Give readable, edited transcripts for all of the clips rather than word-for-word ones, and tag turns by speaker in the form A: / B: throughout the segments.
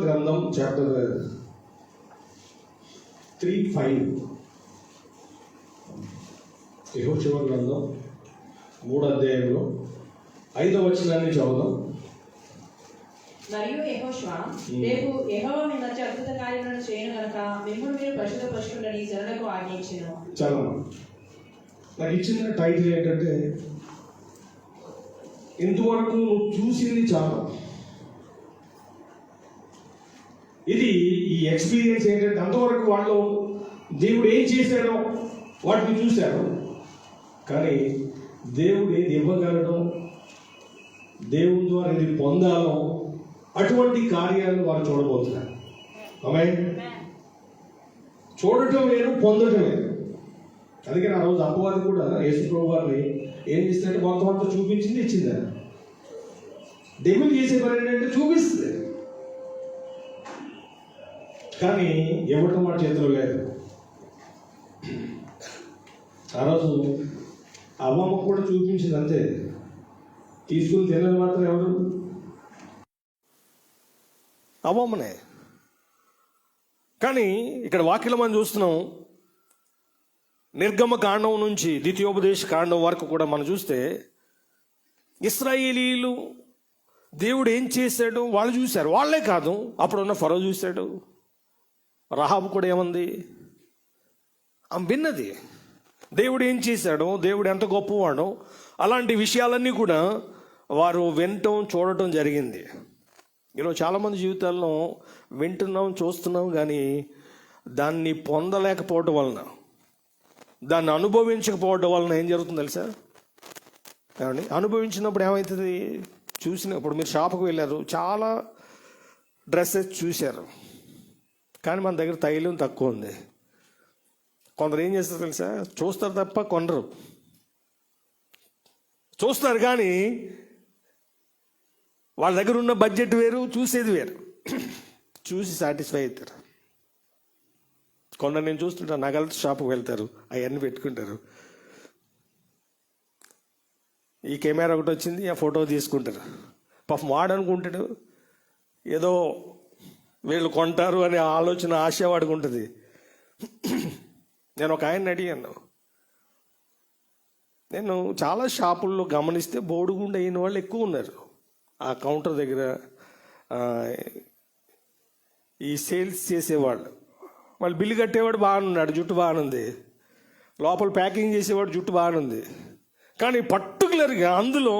A: గ్రంథం చాప్టర్ 3:5. యెహోషువ గ్రంథం 3వ అధ్యాయంలో 5వ వచనాన్ని చదువుదాం.
B: మరియు యెహోషువ, రేపు యెహోవా మీ మధ్య అద్భుత కార్యములను చేయను గనుక మిమ్మల్ని మీరు పరిశుద్ధపరచుకొనుడని జనులకు ఆజ్ఞయించెను.
A: చాలా నాకు ఇచ్చిన టైటిల్ ఏంటంటే, ఇంతవరకు నువ్వు చూసింది చాలు. ఇది ఈ ఎక్స్పీరియన్స్ ఏంటంటే, అంతవరకు వాళ్ళు దేవుడు ఏం చేశాడో వాటిని చూశారు, కానీ దేవుడు ఏది ఇవ్వగలడో, దేవుని ద్వారా ఏది పొందాలో అటువంటి కార్యాలను వారు చూడబోతున్నారు. ఆమేన్. చూడటం వేరు, పొందటం వేరు. అందుకని ఆ రోజు అపవాది కూడా యేసు ప్రభు వారిని ఏం చేస్తుందంటే మొత్తం అంతా చూపించింది, ఇచ్చింది. దేవుడు చేసే పని ఏంటంటే చూపిస్తుంది, కానీ ఇవ్వటం వాడి చేతిలో లేదు. ఆ రోజు అవ్వమ్మ కూడా చూపించింది, అంతే. తీసుకుని తినని మాత్రం ఎవరు? అవ్వమ్మనే. కానీ ఇక్కడ వాక్యం మనం చూస్తున్నాం, నిర్గమ కాండం నుంచి ద్వితీయోపదేశ కాండం వరకు కూడా మనం చూస్తే ఇశ్రాయేలీలు దేవుడు ఏం చేశాడు వాళ్ళు చూశారు. వాళ్ళే కాదు, అప్పుడున్న ఫరో చూశాడు. రహాబు కూడా ఏమంది, ఆమె విన్నది దేవుడు ఏం చేశాడో, దేవుడు ఎంత గొప్పవాడో, అలాంటి విషయాలన్నీ కూడా వారు వినటం చూడటం జరిగింది. ఈరోజు చాలామంది జీవితాల్లో వింటున్నాం, చూస్తున్నాం, కానీ దాన్ని పొందలేకపోవడం వలన, దాన్ని అనుభవించకపోవడం వలన ఏం జరుగుతుంది తెలుసా? ఏమండి, అనుభవించినప్పుడు ఏమవుతుంది? చూసినప్పుడు మీరు షాపుకు వెళ్ళారు, చాలా డ్రెస్సెస్ చూశారు, కానీ మన దగ్గర తైలం తక్కువ ఉంది. కొందరు ఏం చేస్తారు తెలుసా? చూస్తారు తప్ప కొనరు. చూస్తారు కానీ వాళ్ళ దగ్గర ఉన్న బడ్జెట్ వేరు, చూసేది వేరు. చూసి సాటిస్ఫై అవుతారు. కొందరు నేను చూస్తుంటాను, నగల షాపుకి వెళ్తారు, అవన్నీ పెట్టుకుంటారు. ఈ కెమెరా ఒకటి వచ్చింది, ఆ ఫోటో తీసుకుంటారు. పాపం వాడు అనుకుంటాడు ఏదో వీళ్ళు కొంటారు అనే ఆలోచన, ఆశ వాడికి ఉంటుంది. నేను ఒక ఆయన్ని అడిగాను, నేను చాలా షాపుల్లో గమనిస్తే బోడిగుండు అయిన వాళ్ళు ఎక్కువ ఉన్నారు. ఆ కౌంటర్ దగ్గర ఈ సేల్స్ చేసేవాళ్ళు, వాళ్ళు బిల్లు కట్టేవాడు బాగానున్నాడు, జుట్టు బాగానుంది. లోపల ప్యాకింగ్ చేసేవాడు జుట్టు బాగానుంది. కానీ పర్టికులర్గా అందులో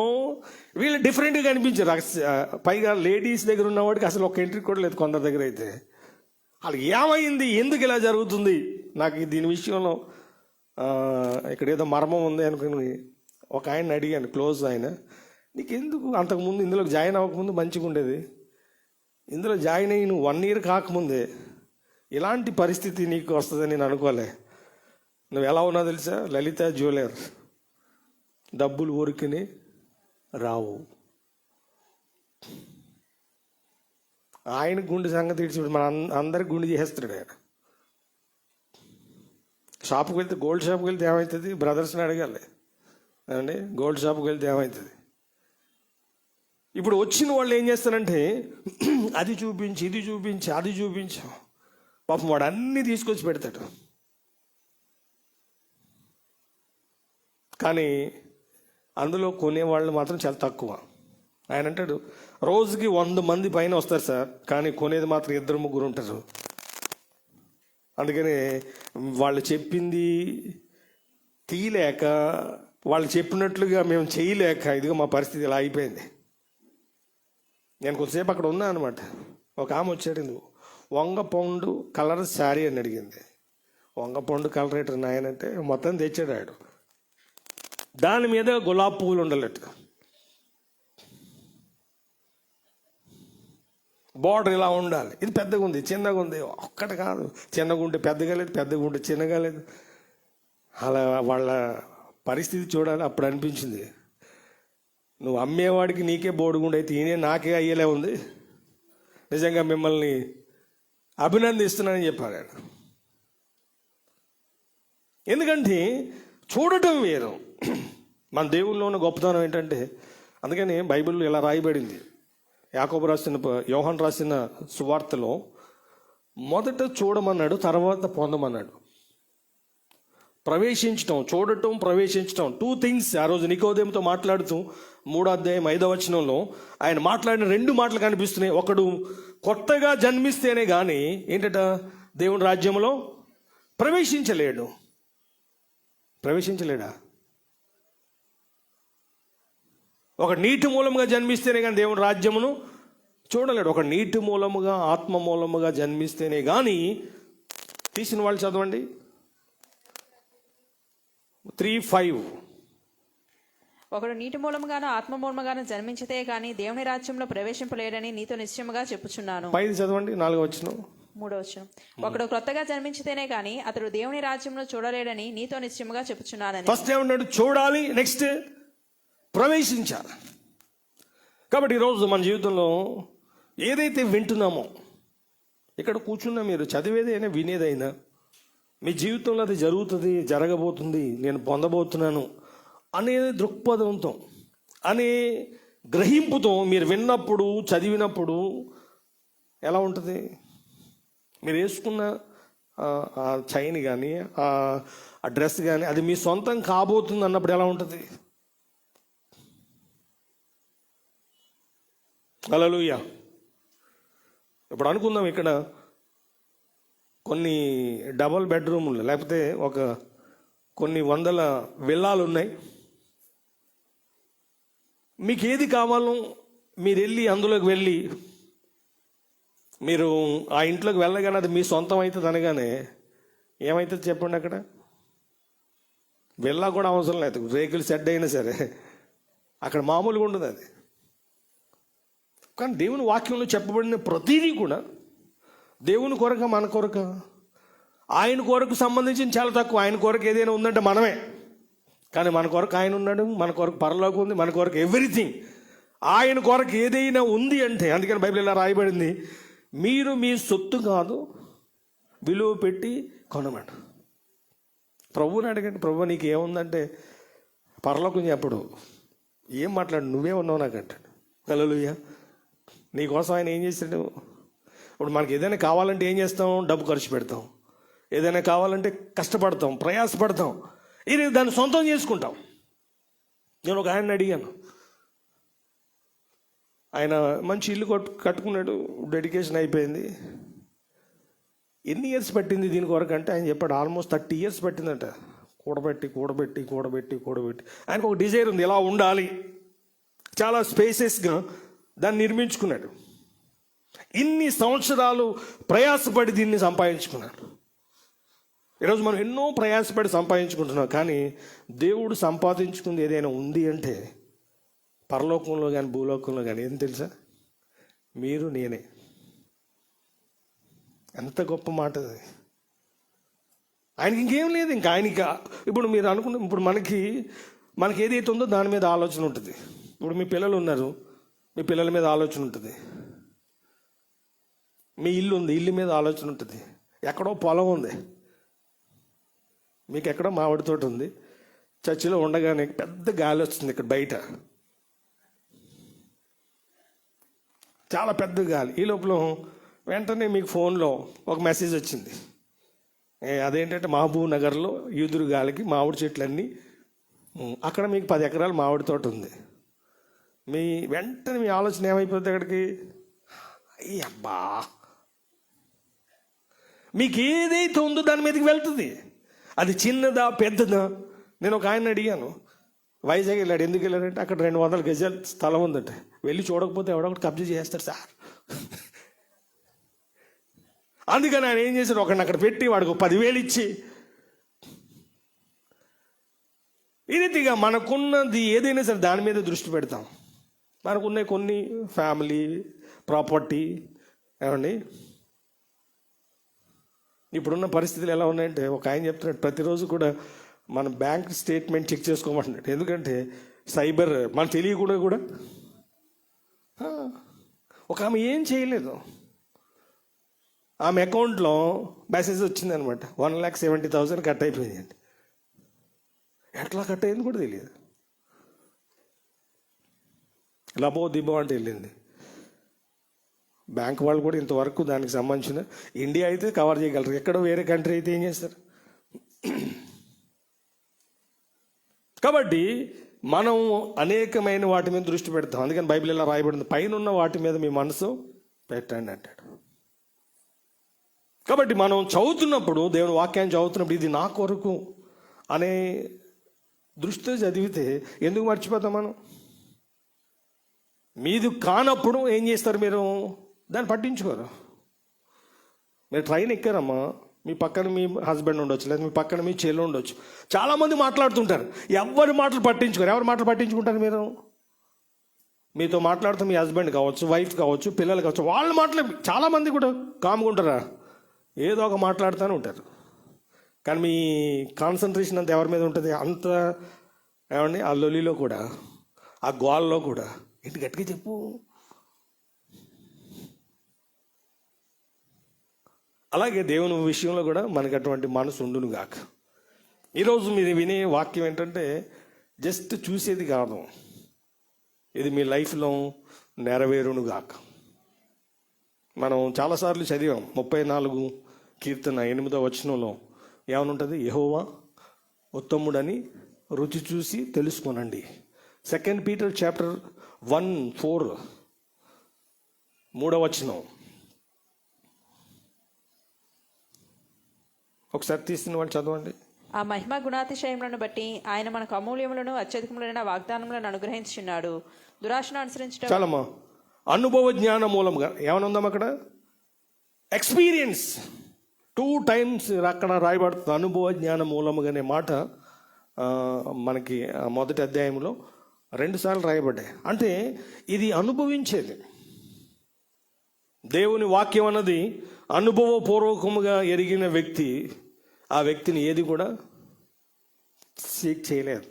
A: వీళ్ళు డిఫరెంట్గా కనిపించారు. పైగా లేడీస్ దగ్గర ఉన్నవాడికి అసలు ఒక ఎంట్రీ కూడా లేదు కొందరి దగ్గర అయితే. వాళ్ళకి ఏమైంది, ఎందుకు ఇలా జరుగుతుంది? నాకు దీని విషయంలో ఇక్కడ ఏదో మర్మం ఉంది అనుకుని ఒక ఆయన అడిగాను, క్లోజ్ ఆయన, నీకు ఎందుకు అంతకుముందు ఇందులో జాయిన్ అవ్వకముందు మంచిగా ఉండేది, ఇందులో జాయిన్ అయ్యి నువ్వు 1 year కాకముందే ఇలాంటి పరిస్థితి నీకు వస్తుందని నేను అనుకోలే. నువ్వు ఎలా ఉన్నావు తెలుసా? లలిత జ్యువెలర్, డబ్బులు ఊరికిని రావు. ఆయన గుండె సంగతి ఇచ్చి మన అందరికి గుండె చేసేస్తాడు ఆయన. షాప్కి వెళ్తే, గోల్డ్ షాప్కి వెళ్తే ఏమవుతుంది? బ్రదర్స్ని అడగాలి అండి, గోల్డ్ షాప్కి వెళ్తే ఏమవుతుంది? ఇప్పుడు వచ్చిన వాళ్ళు ఏం చేస్తారంటే, అది చూపించి, ఇది చూపించి, అది చూపించు. పాపం వాడు అన్నీ తీసుకొచ్చి పెడతాడు, కానీ అందులో కొనేవాళ్ళు మాత్రం చాలా తక్కువ. ఆయన అంటాడు, రోజుకి 100 మంది పైన వస్తారు సార్, కానీ కొనేది మాత్రం 2-3 ఉంటారు. అందుకని వాళ్ళు చెప్పింది తీయలేక, వాళ్ళు చెప్పినట్లుగా మేము చేయలేక, ఇదిగో మా పరిస్థితి ఇలా అయిపోయింది. నేను కొద్దిసేపు అక్కడ ఉన్నా అనమాట. ఒక ఆమె వచ్చాడు, వంగపండు కలర్ శారీ అని అడిగింది. వంగపండు కలర్ ఏంటి నాయనంటే మొత్తం తెచ్చాడు ఆడు. దాని మీద గులాబీ పువ్వులు ఉండాలట, బార్డర్ ఇలా ఉండాలి. ఇది పెద్దగా ఉంది, చిన్నగా ఉంది, ఒక్కటి కాదు. చిన్నగా ఉంటే పెద్దగా లేదు, పెద్దగా ఉంటే చిన్నగా లేదు. అలా వాళ్ళ పరిస్థితి చూడాలి. అప్పుడు అనిపించింది, నువ్వు అమ్మేవాడికి నీకే బోడుగుండు అయితే ఈయనే నాకే అయ్యేలే ఉంది. నిజంగా మిమ్మల్ని అభినందిస్తున్నానని చెప్పాడు ఆయన. ఎందుకంటే చూడటం వేరు. మన దేవుల్లో ఉన్న గొప్పతనం ఏంటంటే, అందుకని బైబిల్లో ఇలా రాయబడింది, యోహాను రాసిన సువార్తలో మొదట చూడమన్నాడు, తర్వాత పొందమన్నాడు. ప్రవేశించటం, చూడటం, ప్రవేశించటం, 2 థింగ్స్. ఆ రోజు నికోదేముతో మాట్లాడుతూ 3వ అధ్యాయం 5వ వచనంలో ఆయన మాట్లాడిన 2 మాటలు కనిపిస్తున్నాయి. ఒకడు కొత్తగా జన్మిస్తేనే కానీ ఏంటట, దేవుని రాజ్యంలో ప్రవేశించలేడా? ఒక నీటి మూలముగా జన్మిస్తేనే కానీ దేవుని రాజ్యమును చూడలేడు. ఒక నీటి మూలముగా, ఆత్మ మూలముగా జన్మిస్తేనే కానీ. తీసిన వాళ్ళు చదవండి 3:5.
B: ఒకడు నీటి మూలముగాను ఆత్మ మూలముగాను జన్మించితే గాని దేవుని రాజ్యంలో ప్రవేశింపలేడని నీతో నిశ్చయముగా చెప్పుచున్నాను.
A: 5 చదవండి, 4వ వచనం.
B: 3వ వచనం. ఒకడు క్రొత్తగా జన్మించితేనే గాని అతడు దేవుని రాజ్యంలో చూడలేడని నీతో నిశ్చయముగా చెప్పుచున్నానని.
A: ఫస్ట్ ఏమన్నాడు? చూడాలి, నెక్స్ట్ ప్రవేశించాలి. కాబట్టి ఈరోజు మన జీవితంలో ఏదైతే వింటున్నామో, ఇక్కడ కూర్చున్నా మీరు చదివేదైనా వినేదైనా, మీ జీవితంలో అది జరుగుతుంది, జరగబోతుంది, నేను పొందబోతున్నాను అనే దృక్పథంతో, అనే గ్రహింపుతో మీరు విన్నప్పుడు, చదివినప్పుడు ఎలా ఉంటుంది? మీరు వేసుకున్న ఆ చైన్ కానీ, ఆ డ్రెస్ కానీ అది మీ సొంతం కాబోతుంది అన్నప్పుడు ఎలా ఉంటుంది? హల్లెలూయా. ఇప్పుడు అనుకుందాం, ఇక్కడ కొన్ని డబుల్ బెడ్రూమ్లు లేకపోతే కొన్ని వందల విల్లాలు ఉన్నాయి. మీకు ఏది కావాలో మీరు వెళ్ళి అందులోకి వెళ్ళి మీరు ఆ ఇంట్లోకి వెళ్ళగానే అది మీ సొంతం అవుతుంది అనగానే ఏమవుతుంది చెప్పండి? అక్కడ విల్లా కూడా అవసరం లేదు, రేకులు సెట్ అయినా సరే అక్కడ మామూలుగా ఉండదు అది. కానీ దేవుని వాక్యంలో చెప్పబడిన ప్రతిదీ కూడా దేవుని కొరక, మన కొరక, ఆయన కొరకు సంబంధించిన చాలా తక్కువ. ఆయన కొరకు ఏదైనా ఉందంటే మనమే, కానీ మన కొరకు ఆయన ఉన్నాడు, మన కొరకు పరలోకం ఉంది, మన కొరకు ఎవ్రీథింగ్. ఆయన కొరకు ఏదైనా ఉంది అంటే, అందుకని బైబిల్ ఇలా రాయబడింది, మీరు మీ సొత్తు కాదు విలువ పెట్టి కొనమంట. ప్రభువుని అడగండి, ప్రభు నీకు ఏముందంటే పరలోకం చెప్పడు, ఏం మాట్లాడు, నువ్వే ఉన్నావు నాకంటాడు. హల్లెలూయా. నీకోసం ఆయన ఏం చేశాడు? ఇప్పుడు మనకి ఏదైనా కావాలంటే ఏం చేస్తాం? డబ్బు ఖర్చు పెడతాం. ఏదైనా కావాలంటే కష్టపడతాం, ప్రయాసపడతాం, ఇది దాన్ని సొంతం చేసుకుంటాం. నేను ఒక ఆయన్ని అడిగాను, ఆయన మంచి ఇల్లు కట్టుకున్నాడు, డెడికేషన్ అయిపోయింది. ఎన్ని ఇయర్స్ పట్టింది దీని కొరకు అంటే ఆయన చెప్పాడు ఆల్మోస్ట్ 30 years పట్టిందంట. కూడబెట్టి ఆయనకు ఒక డిజైర్ ఉంది, ఎలా ఉండాలి, చాలా స్పేసెస్గా దాన్ని నిర్మించుకున్నాడు. ఇన్ని సంవత్సరాలు ప్రయాసపడి దీన్ని సంపాదించుకున్నాడు. ఈరోజు మనం ఎన్నో ప్రయాసపడి సంపాదించుకుంటున్నాం, కానీ దేవుడు సంపాదించుకుంది ఏదైనా ఉంది అంటే పరలోకంలో కానీ భూలోకంలో కానీ ఏం తెలుసా? మీరు, నేనే. ఎంత గొప్ప మాట అది. ఆయనకి ఇంకేం లేదు. ఇంకా ఆయనకి ఇప్పుడు మీరు అనుకున్న, ఇప్పుడు మనకి ఏదైతే ఉందో దాని మీద ఆలోచన ఉంటుంది. ఇప్పుడు మీ పిల్లలు ఉన్నారు, మీ పిల్లల మీద ఆలోచన ఉంటుంది. మీ ఇల్లు ఉంది, ఇల్లు మీద ఆలోచన ఉంటుంది. ఎక్కడో పొలం ఉంది, మీకు ఎక్కడో మామిడి తోట ఉంది. చర్చిలో ఉండగానే పెద్ద గాలి వస్తుంది, ఇక్కడ బయట చాలా పెద్ద గాలి. ఈ లోపల వెంటనే మీకు ఫోన్లో ఒక మెసేజ్ వచ్చింది. అదేంటంటే మహబూబ్ నగర్లో ఈదురు గాలికి మామిడి చెట్లన్నీ, అక్కడ మీకు 10 ఎకరాల మామిడి తోట ఉంది. వెంటనే మీ ఆలోచన ఏమైపోతుంది? అక్కడికి అబ్బా, మీకు ఏదైతే ఉందో దాని మీదకి వెళ్తుంది. అది చిన్నదా పెద్దదా? నేను ఒక ఆయన అడిగాను, వైజాగ్ వెళ్ళాడు. ఎందుకు వెళ్ళాడంటే అక్కడ 200 గజాల స్థలం ఉందంటే, వెళ్ళి చూడకపోతే ఎవడొకటి కబ్జా చేస్తాడు సార్. అందుకని ఆయన ఏం చేశాడు, ఒకడిని అక్కడ పెట్టి వాడికి 10,000 ఇచ్చి, ఈ రీతిగా మనకున్నది ఏదైనా సరే దాని మీద దృష్టి పెడతాం. మనకున్న కొన్ని ఫ్యామిలీ ప్రాపర్టీ ఏమండి, ఇప్పుడున్న పరిస్థితులు ఎలా ఉన్నాయంటే, ఒక ఆయన చెప్తున్నాడు ప్రతిరోజు కూడా మన బ్యాంక్ స్టేట్మెంట్ చెక్ చేసుకోమంటున్నాడు. ఎందుకంటే సైబర్ మనకు తెలియకుండా కూడా. ఒక ఆమె ఏం చేయలేదు, ఆమె అకౌంట్లో మెసేజ్ వచ్చిందనమాట, 1,70,000 కట్ అయిపోయింది అండి. ఎట్లా కట్ అయింది కూడా తెలియదు. లబో దిబో అంటే వెళ్ళింది. బ్యాంక్ వాళ్ళు కూడా ఇంతవరకు దానికి సంబంధించిన, ఇండియా అయితే కవర్ చేయగలరు, ఎక్కడో వేరే కంట్రీ అయితే ఏం చేస్తారు? కాబట్టి మనం అనేకమైన వాటి మీద దృష్టి పెడతాం. అందుకని బైబిల్ ఇలా రాయబడింది, పైన ఉన్న వాటి మీద మీ మనసు పెట్టండి అంటాడు. కాబట్టి మనం చదువుతున్నప్పుడు, దేవుని వాక్యాన్ని చదువుతున్నప్పుడు, ఇది నా కొరకు అనే దృష్టితో చదివితే ఎందుకు మర్చిపోతాం మనం? మీది కానప్పుడు ఏం చేస్తారు మీరు? దాన్ని పట్టించుకోరు. మీరు ట్రైన్ ఎక్కారమ్మా, మీ పక్కన మీ హస్బెండ్ ఉండొచ్చు, లేదా మీ పక్కన మీ చెల్లి ఉండొచ్చు, చాలామంది మాట్లాడుతుంటారు, ఎవరి మాటలు పట్టించుకోరు. ఎవరి మాటలు పట్టించుకుంటారు మీరు? మీతో మాట్లాడుతూ మీ హస్బెండ్ కావచ్చు, వైఫ్ కావచ్చు, పిల్లలు కావచ్చు, వాళ్ళ మాటలు చాలామంది కూడా కామ్గా ఉంటారా? ఏదో ఒక మాట్లాడుతూనే ఉంటారు. కానీ మీ కాన్సన్ట్రేషన్ అంతా ఎవరి మీద ఉంటుంది? అంత ఏమండి, ఆ లొలిలో కూడా, ఆ గోల్లో కూడా, ఏంటి గట్టిగా చెప్పు. అలాగే దేవుని విషయంలో కూడా మనకి అటువంటి మనసు ఉండును గాక. ఈరోజు మీరు వినే వాక్యం ఏంటంటే జస్ట్ చూసేది కాదు, ఇది మీ లైఫ్లో నెరవేరును గాక. మనం చాలాసార్లు చదివాం 34 కీర్తన 8వ వచనంలో ఏమనుంటుంది? యెహోవా ఉత్తముడని రుచి చూసి తెలుసుకోనండి. 2 పీటర్ చాప్టర్ 1:4 3వ వచనం ఒకసారి తీసిన వాళ్ళు చదవండి.
B: ఆ మహిమ గుణాతిశయములను బట్టి ఆయన మనకు అమూల్యములను అత్యధికములైన వాగ్దానములను అనుగ్రహించున్నాడు. దురాశను అనుసరించడం
A: చాలమ్మా, అనుభవ జ్ఞాన మూలంగా ఏమనుందాం అక్కడ? ఎక్స్పీరియన్స్ 2 times అక్కడ రాయబడుతుంది. అనుభవ జ్ఞాన మూలముగా అనే మాట మనకి మొదటి అధ్యాయంలో 2 సార్లు రాయబడ్డాయి. అంటే ఇది అనుభవించేది. దేవుని వాక్యం అన్నది అనుభవపూర్వకముగా ఎరిగిన వ్యక్తి, ఆ వ్యక్తిని ఏది కూడా సీక్ చేయలేరు.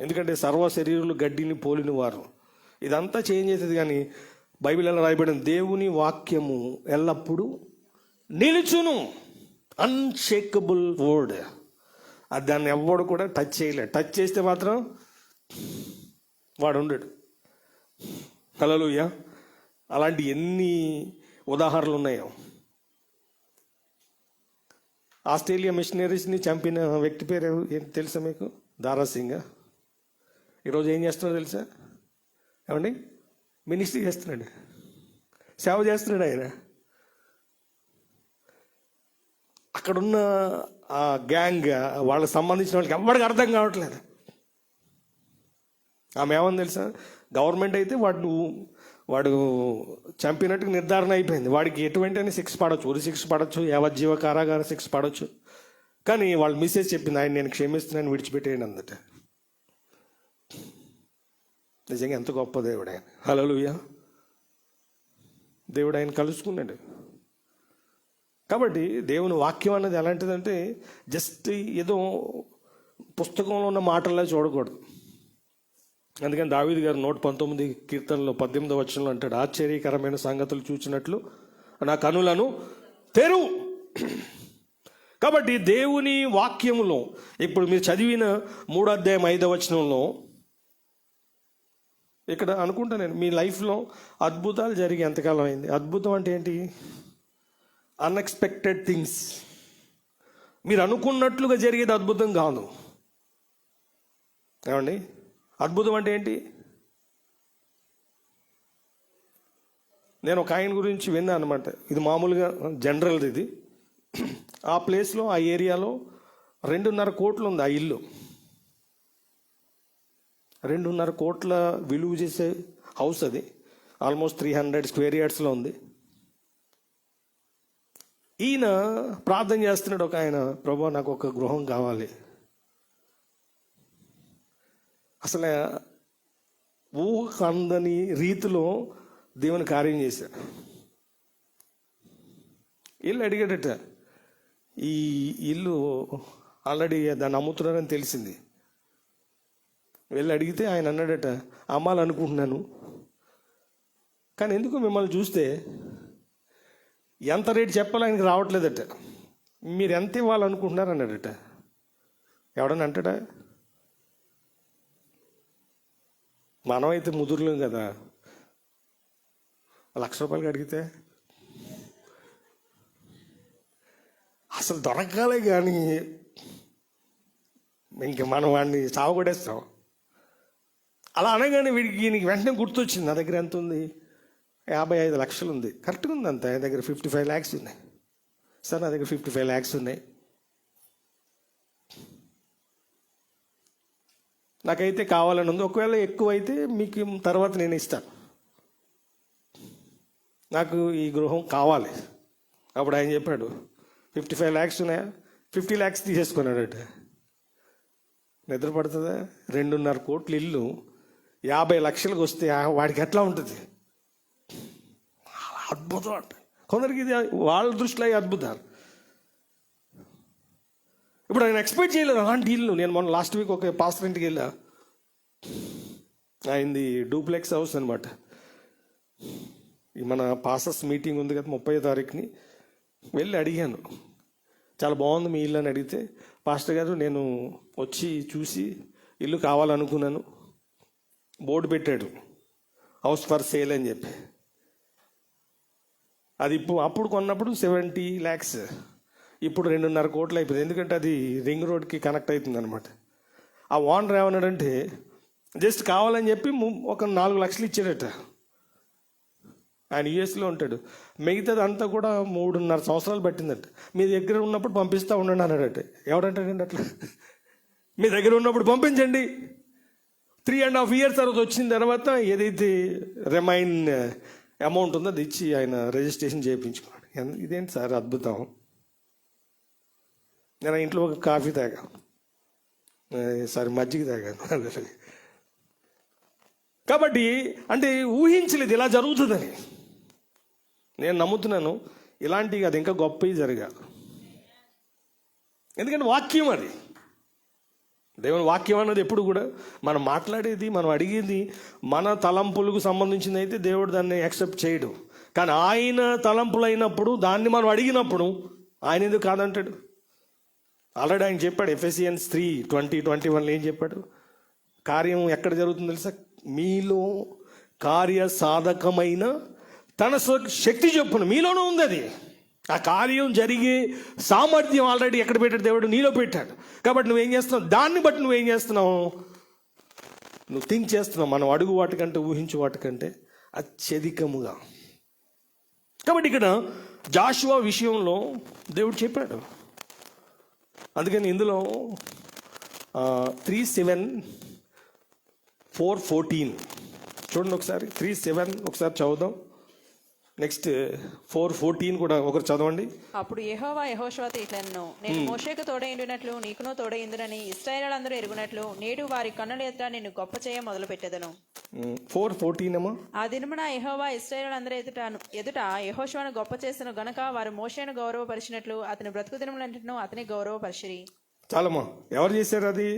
A: ఎందుకంటే సర్వ శరీరులు గడ్డిని పోలిన వారు. ఇదంతా చేంజ్ చేసేది. కానీ బైబిల్ ఎలా రాయబడింది? దేవుని వాక్యము ఎల్లప్పుడూ నిలుచును. Unshakable word. అది దాన్ని ఎవ్వడు కూడా టచ్ చేయలేడు. టచ్ చేస్తే మాత్రం వాడు ఉండడు. హల్లెలూయా. అలాంటి ఎన్ని ఉదాహరణలు ఉన్నాయో. ఆస్ట్రేలియా మిషనరీస్ని చంపిన వ్యక్తి పేరు ఏంటి తెలుసా మీకు? దారా సింగ్. ఈరోజు ఏం చేస్తున్నాడో తెలుసా? ఏమండి, మినిస్ట్రీ చేస్తున్నాడు, సేవ చేస్తున్నాడు ఆయన. అక్కడున్న ఆ గ్యాంగ్, వాళ్ళకి సంబంధించిన వాళ్ళకి ఎవరికి అర్థం కావట్లేదు. ఆమె ఏమని తెలుసా? గవర్నమెంట్ అయితే వాడు చంపినట్టుగా నిర్ధారణ అయిపోయింది, వాడికి ఎటువంటి శిక్ష పడవచ్చు, ఉరి శిక్ష పడవచ్చు, యావజ్జీవ కారాగార శిక్ష పడవచ్చు. కానీ వాళ్ళ మిస్సెస్ చెప్పింది, ఆయన నేను క్షమిస్తున్నాను, విడిచిపెట్టేయండి అందట. నిజంగా ఎంత గొప్ప దేవుడు ఆయన. హల్లెలూయా. దేవుడు ఆయన కలుసుకున్నాడు. కాబట్టి దేవుని వాక్యం అన్నది ఎలాంటిదంటే జస్ట్ ఏదో పుస్తకంలో ఉన్న మాటల్లో చూడకూడదు. అందుకని దావీదు గారు 119 కీర్తనలో 18వ వచనంలో అంటాడు, ఆశ్చర్యకరమైన సంగతులు చూచినట్లు నా కనులను తెరువు. కాబట్టి దేవుని వాక్యములో ఇప్పుడు మీరు చదివిన 3వ అధ్యాయం 5వ వచనంలో ఇక్కడ అనుకుంటా నేను, మీ లైఫ్లో అద్భుతాలు జరిగి ఎంతకాలం అయింది? అద్భుతం అంటే ఏంటి? Unexpected things. మీరు అనుకున్నట్లుగా జరిగేది అద్భుతం కాదు. ఏమండి, అద్భుతం అంటే ఏంటి? నేను ఒక ఆయన గురించి విన్నా అనమాట. ఇది మామూలుగా జనరల్ది. ఇది ఆ ప్లేస్లో, ఆ ఏరియాలో 2.5 కోట్లు ఉంది ఆ ఇల్లు. 2.5 కోట్ల విలువ చేసే హౌస్ అది. ఆల్మోస్ట్ 300 స్క్వేర్ యార్డ్స్లో ఉంది. ఈయన ప్రార్థన చేస్తున్నాడు. ఒక ఆయన, ప్రభువా నాకు ఒక గృహం కావాలి. అసలు ఊహకు అందని రీతిలో దేవుని కార్యం చేశాడు. ఇల్లు అడిగాడట. ఈ ఇల్లు ఆల్రెడీ దాన్ని అమ్ముతున్నారని తెలిసింది. వెళ్ళి అడిగితే ఆయన అన్నాడట, అమ్మాలనుకుంటున్నాను, కానీ ఎందుకు మిమ్మల్ని చూస్తే ఎంత రేటు చెప్పాలో ఆయనకి రావట్లేదట. మీరు ఎంత ఇవ్వాలనుకుంటున్నారు అన్నాడట. ఎవడన్నా అంటాడా? మనమైతే ముదురులేం కదా. ₹1,00,000 అడిగితే అసలు దొరకాలే కానీ ఇంక మనం వాడిని సావగొడేస్తాం. అలా అనగానే వీడికి వెంటనే గుర్తొచ్చింది, నా దగ్గర ఎంత ఉంది, 55 లక్షలు ఉంది. కరెక్ట్గా ఉంది అంత. నా దగ్గర 55 lakhs ఉన్నాయి సార్, నా దగ్గర 55 lakhs ఉన్నాయి. నాకైతే కావాలని ఉంది, ఒకవేళ ఎక్కువ అయితే మీకు తర్వాత నేను ఇస్తాను, నాకు ఈ గృహం కావాలి. అప్పుడు ఆయన చెప్పాడు 55 lakhs ఉన్నాయా, 50 lakhs తీసేసుకున్నాడట. నిద్ర పడుతుందా? 2.5 కోట్ల ఇల్లు 50 లక్షలకు వస్తే వాడికి ఎట్లా ఉంటుంది? అద్భుతం అంట. కొందరికి ఇది వాళ్ళ దృష్టిలో అద్భుతాలు. ఇప్పుడు ఆయన ఎక్స్పెక్ట్ చేయలేదు అలాంటి ఇల్లు. నేను మొన్న లాస్ట్ వీక్ ఒక పాస్టర్ ఇంటికి వెళ్ళా, ఆయనది డూప్లెక్స్ హౌస్ అనమాట. మన పాస్టర్స్ మీటింగ్ ఉంది కదా 30వ తారీఖుని, వెళ్ళి అడిగాను, చాలా బాగుంది మీ ఇల్లు అని అడిగితే, పాస్టర్ గారు నేను వచ్చి చూసి ఇల్లు కావాలనుకున్నాను, బోర్డు పెట్టాడు హౌస్ ఫర్ సేల్ అని చెప్పి. అది అప్పుడు కొన్నప్పుడు 70 lakhs, ఇప్పుడు 2.5 కోట్లు అయిపోయింది. ఎందుకంటే అది రింగ్ రోడ్కి కనెక్ట్ అవుతుంది అనమాట. ఆ ఓనర్ ఏమన్నాడంటే జస్ట్ కావాలని చెప్పి ఒక 4 లక్షలు ఇచ్చాడట. ఆయన యూఎస్లో ఉంటాడు. మిగతాది అంతా కూడా 3.5 సంవత్సరాలు పట్టిందట. మీ దగ్గర ఉన్నప్పుడు పంపిస్తూ ఉండండి అన్నాడట. ఎవడంటాడండి అట్లా? మీ దగ్గర ఉన్నప్పుడు పంపించండి, 3.5 years తర్వాత వచ్చిన తర్వాత ఏదైతే రిమైన్ అమౌంట్ ఉందో అది ఇచ్చి ఆయన రిజిస్ట్రేషన్ చేయించుకున్నాడు. ఇదేంటి సార్ అద్భుతం. నేను ఇంట్లో ఒక కాఫీ తాగాను, సారీ మజ్జిగ తాగాను. కాబట్టి అంటే ఊహించలేదు ఇలా జరుగుతుందని. నేను నమ్ముతున్నాను ఇలాంటివి అది ఇంకా గొప్పవి జరగాలి. ఎందుకంటే వాక్యం అది, దేవుని వాక్యం అన్నది ఎప్పుడు కూడా మనం మాట్లాడేది, మనం అడిగేది మన తలంపులకు సంబంధించింది అయితే దేవుడు దాన్ని యాక్సెప్ట్ చేయడు. కానీ ఆయన తలంపులు అయినప్పుడు, దాన్ని మనం అడిగినప్పుడు ఆయన ఎందుకు కాదంటాడు? ఆల్రెడీ ఆయన చెప్పాడు Ephesians 3:20-21 ఏం చెప్పాడు? కార్యం ఎక్కడ జరుగుతుందో తెలుసా? మీలో కార్య సాధకమైన తన శక్తి చొప్పున మీలోనూ ఉంది అది. ఆ కార్యం జరిగే సామర్థ్యం ఆల్రెడీ ఎక్కడ పెట్టాడు? దేవుడు నీలో పెట్టాడు. కాబట్టి నువ్వేం చేస్తున్నావు? దాన్ని బట్టి నువ్వేం చేస్తున్నావు? నువ్వు థింక్ చేస్తున్నావు. మనం అడుగు వాటికంటే, ఊహించు వాటికంటే అత్యధికముగా. కాబట్టి ఇక్కడ జాషువా విషయంలో దేవుడు చెప్పాడు. అందుకని ఇందులో 3:7-4:14 చూడండి ఒకసారి. 3:7 ఒకసారి చదువుదాం. నెక్స్ట్ 4:14 కూడా ఒకరు చదవండి.
B: అప్పుడు యెహోవా యెహోషువతో ఇట్లనెను, నేను మోషేకు తోడైండునట్లు నీకును తోడైందునని ఇశ్రాయేలులందరూ ఎరుగునట్లు నేడు వారి కన్నుల ఎదుట నిన్ను గొప్ప చేయ మొదలు పెట్టెదను.
A: 4:14 ఏమో.
B: ఆ దినమున యెహోవా ఇశ్రాయేలులందరి ఎదుట యెహోషువను గొప్ప చేసిన గనుక వారు మోషేను గౌరవపరిచినట్లు అతని బ్రతుకు దినములంటను అతని గౌరవపరిచిరి.
A: చాలమ్మా, ఎవరు చేశారు అది?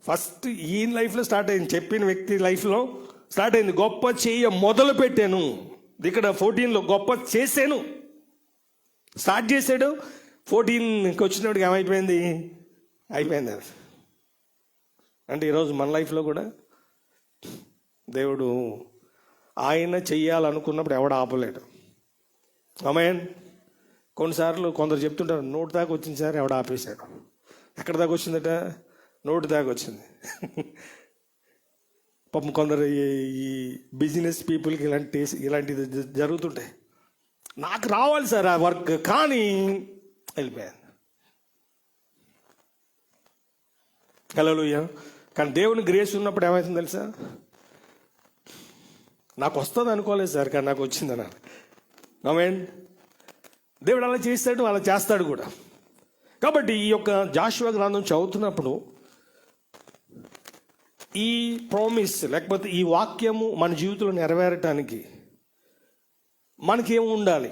A: ఫస్ట్ ఈయన లైఫ్లో స్టార్ట్ అయింది, చెప్పిన వ్యక్తి లైఫ్లో స్టార్ట్ అయింది. గొప్ప చేయ మొదలు పెట్టాను. ఇక్కడ 14లో గొప్ప చేశాను స్టార్ట్ చేశాడు. 14కి వచ్చినప్పటికి ఏమైపోయింది? అయిపోయింది. అంటే ఈరోజు మన లైఫ్లో కూడా దేవుడు ఆయన చెయ్యాలనుకున్నప్పుడు ఎవడు ఆపలేడు. ఆమేన్. కొన్నిసార్లు కొందరు చెప్తుంటారు, నోటి దాకా వచ్చింది సార్, ఎవడు ఆపేశాడు. ఎక్కడ దాకా వచ్చిందట? నోటి దాకా వచ్చింది. పాపం కొందరు ఈ బిజినెస్ పీపుల్కి ఇలాంటిది జరుగుతుంటాయి. నాకు రావాలి సార్ ఆ వర్క్, కానీ వెళ్ళిపోయాను. హల్లెలూయా. కానీ దేవుని గ్రేస్ ఉన్నప్పుడు ఏమవుతుంది తెలుసా? నాకు వస్తుంది అనుకోలేదు సార్, కానీ నాకు వచ్చిందన్న. ఆమేన్. దేవుడు అలా చేస్తాడు, అలా చేస్తాడు కూడా. కాబట్టి ఈ యొక్క జాషువా గ్రంథం చదువుతున్నప్పుడు ఈ ప్రామిస్ లేకపోతే ఈ వాక్యము మన జీవితంలో నెరవేరటానికి మనకేం ఉండాలి?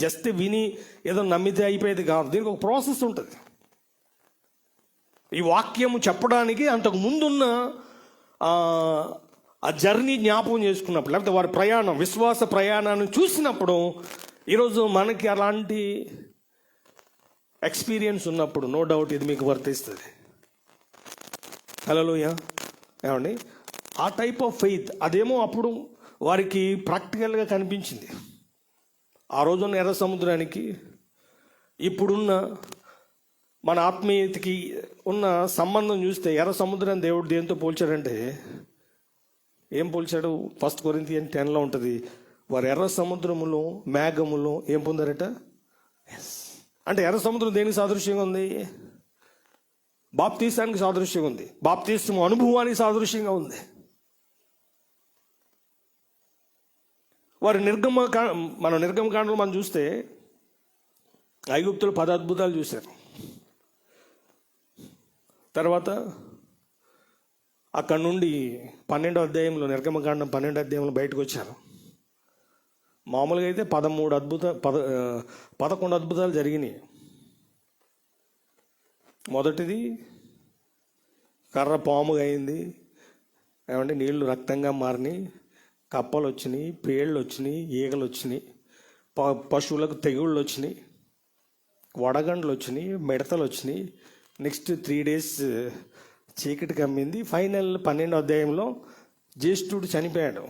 A: జస్ట్ విని ఏదో నమ్మితే అయిపోయేది కాదు. దీనికి ఒక ప్రాసెస్ ఉంటుంది. ఈ వాక్యము చెప్పడానికి అంతకు ముందున్న ఆ జర్నీ జ్ఞాపకం చేసుకున్నప్పుడు, లేకపోతే వారి ప్రయాణం, విశ్వాస ప్రయాణాన్ని చూసినప్పుడు, ఈరోజు మనకి అలాంటి ఎక్స్పీరియన్స్ ఉన్నప్పుడు నో డౌట్ ఇది మీకు వర్తిస్తుంది. హల్లెలూయా. ఏమండి, ఆ టైప్ ఆఫ్ ఫెయిత్ అదేమో అప్పుడు వారికి ప్రాక్టికల్గా కనిపించింది. ఆ రోజున్న ఎర్ర సముద్రానికి ఇప్పుడున్న మన ఆత్మీయతకి ఉన్న సంబంధం చూస్తే ఎర్ర సముద్రం దేవుడు దేంతో పోల్చాడంటే, ఏం పోల్చాడు? 1 Corinthians 10 ఉంటుంది. వారు ఎర్ర సముద్రములో మేఘములో ఏం పొందారట? అంటే ఎర్ర సముద్రం దేనికి సాదృశ్యంగా ఉంది? బాప్తీసానికి సాదృశ్యంగా ఉంది. బాప్తీసం అనుభవానికి సాదృశ్యంగా ఉంది. వారి మన నిర్గమకాండలో మనం చూస్తే ఐగుప్తులు 10 అద్భుతాలు చూశారు. తర్వాత అక్కడ నుండి 12వ అధ్యాయంలో నిర్గమకాండం 12వ అధ్యాయంలో బయటకు వచ్చారు. మామూలుగా అయితే 11 అద్భుతాలు జరిగినాయి. మొదటిది కర్ర పాముగా అయింది, ఏమంటే నీళ్లు రక్తంగా మారినాయి, కప్పలు వచ్చినాయి, పేళ్ళు వచ్చినాయి, ఈగలు వచ్చినాయి, పశువులకు తెగుళ్ళు వచ్చినాయి, వడగండ్లు వచ్చినాయి, మిడతలు వచ్చినాయి. నెక్స్ట్ 3 days చీకటి కమ్మింది. ఫైనల్ 12వ అధ్యాయంలో జ్యేష్ఠుడు చనిపోయాడు.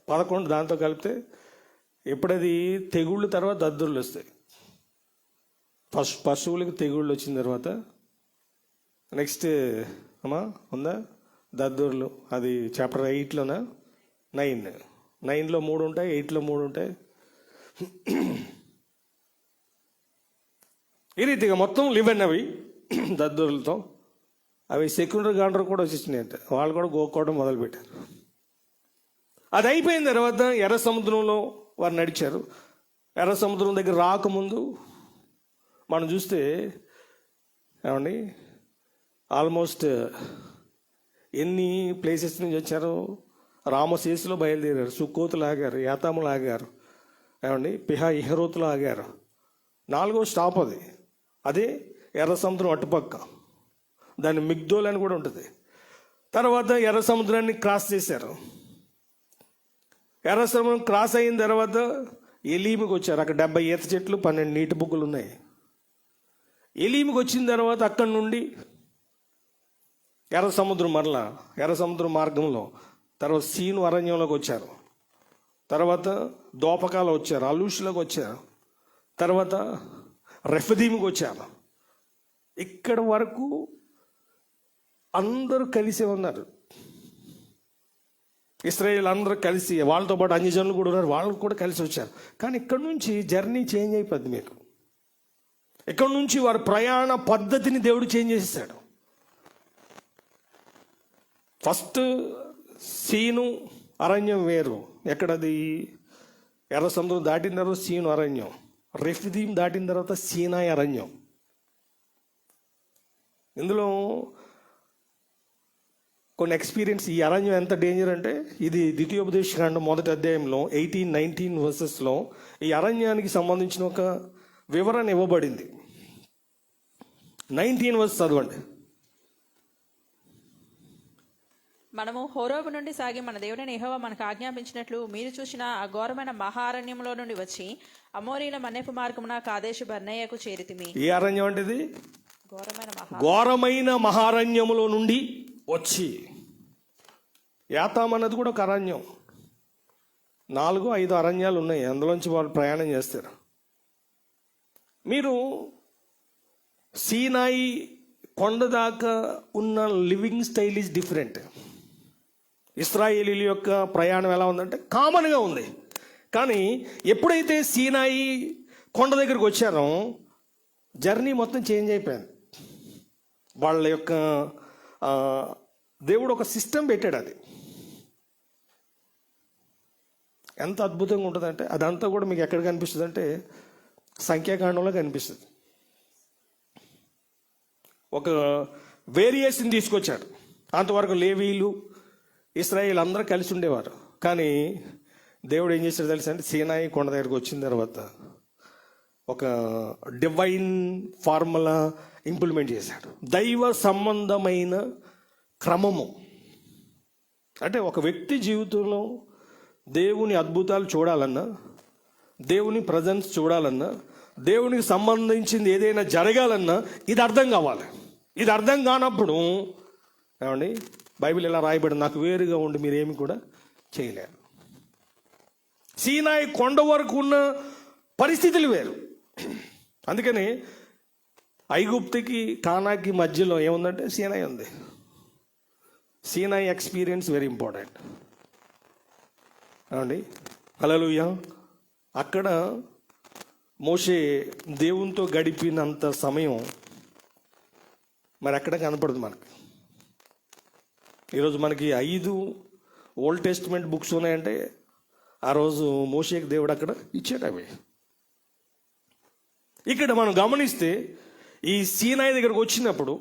A: పదకొండు దాంతో కలిపితే ఎప్పుడది తెగుళ్ళు తర్వాత దద్దుర్లు వస్తాయి. పశువులకు తెగుళ్ళు వచ్చిన తర్వాత నెక్స్ట్ అమ్మా ఉందా దద్దుర్లు. అది చాప్టర్ 8లోనా 9లో 3 ఉంటాయి, 8లో 3 ఉంటాయి. ఈ రీతిగా మొత్తం లివెన్ అవి దద్దుర్లతో. అవి సెక్యులర్ గాండ్రు కూడా వచ్చేసినాయి అంటే వాళ్ళు కూడా గోక్కోవడం మొదలుపెట్టారు. అది అయిపోయిన తర్వాత ఎర్ర సముద్రంలో వారు నడిచారు. ఎర్ర సముద్రం దగ్గర రాకముందు మనం చూస్తే ఏమండి ఆల్మోస్ట్ ఎన్ని ప్లేసెస్ నుంచి వచ్చారు? రామశేషులో బయలుదేరారు, సుక్కోతులు ఆగారు, యాతాములు ఆగారు, ఏమండి ఇహరోతులు ఆగారు. 4వ స్టాప్ అదే ఎర్ర సముద్రం అటుపక్క, దాన్ని మిగ్దోల్ అని కూడా ఉంటుంది. తర్వాత ఎర్ర సముద్రాన్ని క్రాస్ చేశారు. ఎర్ర సముద్రం క్రాస్ అయిన తర్వాత ఎలీమికి వచ్చారు. అక్కడ 70 ఈత చెట్లు, 12 నీటి బుగ్గలు ఉన్నాయి. ఎలీమికి వచ్చిన తర్వాత అక్కడి నుండి ఎర్ర సముద్రం మార్గంలో తర్వాత సీను అరణ్యంలోకి వచ్చారు. తర్వాత దోపకాలు వచ్చారు, అలూషులోకి వచ్చారు, తర్వాత రెఫదీమికి వచ్చారు. ఇక్కడ వరకు అందరూ కలిసే ఉన్నారు. ఇశ్రాయేల్ అందరూ కలిసి, వాళ్ళతో పాటు అన్యజనులు కూడా ఉన్నారు, వాళ్ళు కూడా కలిసి వచ్చారు. కానీ ఇక్కడ నుంచి జర్నీ చేంజ్ అయిపోద్ది మీకు. ఇక్కడ నుంచి వారి ప్రయాణ పద్ధతిని దేవుడు చేంజ్ చేసేసాడు. ఫస్ట్ సీను అరణ్యం వేరు. ఎక్కడది? ఎర్ర సముద్రం దాటిన తర్వాత సీను అరణ్యం, రెఫిదీం దాటిన తర్వాత సీనాయి అరణ్యం. ఇందులో కొన్ని ఎక్స్పీరియన్స్. ఈ అరణ్యం ఎంత డేంజర్ అంటే, ఇది ద్వితీయోపదేశకాండం 1వ అధ్యాయంలో 18-19 వర్సెస్లో ఈ అరణ్యానికి సంబంధించిన ఒక వివరణ ఇవ్వబడింది. 19 వర్స్ చదవండి.
B: మనము హోరేబు నుండి సాగి మన దేవుడైన యెహోవా మనకు ఆజ్ఞాపించినట్లు మీరు చూసిన ఆ ఘోరమైన మహారణ్యంలో నుండి వచ్చి అమోరీల మన్యపు మార్గమున కాదేశు బర్నేయకు చేరితిమి.
A: ఈ అరణ్యం అంటే ఇది ఘోరమైన మహారణ్యములో నుండి వచ్చి, యాతాం అన్నది కూడా ఒక అరణ్యం. 4-5 అరణ్యాలు ఉన్నాయి, అందులోంచి వాళ్ళు ప్రయాణం చేస్తారు. మీరు సీనాయి కొండ దాకా ఉన్న లివింగ్ స్టైల్ ఈజ్ డిఫరెంట్. ఇశ్రాయేలీల యొక్క ప్రయాణం ఎలా ఉందంటే కామన్గా ఉంది. కానీ ఎప్పుడైతే సీనాయి కొండ దగ్గరికి వచ్చారో జర్నీ మొత్తం చేంజ్ అయిపోయింది. వాళ్ళ యొక్క దేవుడు ఒక సిస్టమ్ పెట్టాడు. అది ఎంత అద్భుతంగా ఉంటుందంటే అదంతా కూడా మీకు ఎక్కడ కనిపిస్తుంది అంటే సంఖ్యాకాండంలో కనిపిస్తుంది. ఒక వేరియేషన్ తీసుకొచ్చాడు. అంతవరకు లేవీలు ఇశ్రాయేల్ అందరూ కలిసి ఉండేవారు. కానీ దేవుడు ఏం చేశాడు తెలుసా అంటే, సీనాయి కొండ దగ్గరకు వచ్చిన తర్వాత ఒక డివైన్ ఫార్ములా ఇంప్లిమెంట్ చేశాడు. దైవ సంబంధమైన క్రమము. అంటే ఒక వ్యక్తి జీవితంలో దేవుని అద్భుతాలు చూడాలన్నా, దేవుని ప్రజెన్స్ చూడాలన్నా, దేవునికి సంబంధించింది ఏదైనా జరగాలన్నా ఇది అర్థం కావాలి. ఇది అర్థం కానప్పుడు ఏమండి, బైబిల్ ఇలా రాయబడి, నాకు వేరుగా ఉండి మీరేమి కూడా చేయలేరు. సీనాయి కొండ వరకు ఉన్న పరిస్థితులు వేరు. అందుకని ఐగుప్తుకి కానాకి మధ్యలో ఏముందంటే సీనాయి ఉంది. సీనాయి ఎక్స్పీరియన్స్ వెరీ ఇంపార్టెంట్ అండి. హల్లెలూయా. అక్కడ మోషే దేవునితో గడిపినంత సమయం మరి ఎక్కడ కనపడదు మనకి. ఈరోజు మనకి 5 ఓల్డ్ టెస్టిమెంట్ బుక్స్ ఉన్నాయంటే ఆ రోజు మోషేకి దేవుడు అక్కడ ఇచ్చాడు అవి. ఇక్కడ మనం గమనిస్తే ఈ సీనాయి దగ్గరకు వచ్చినప్పుడు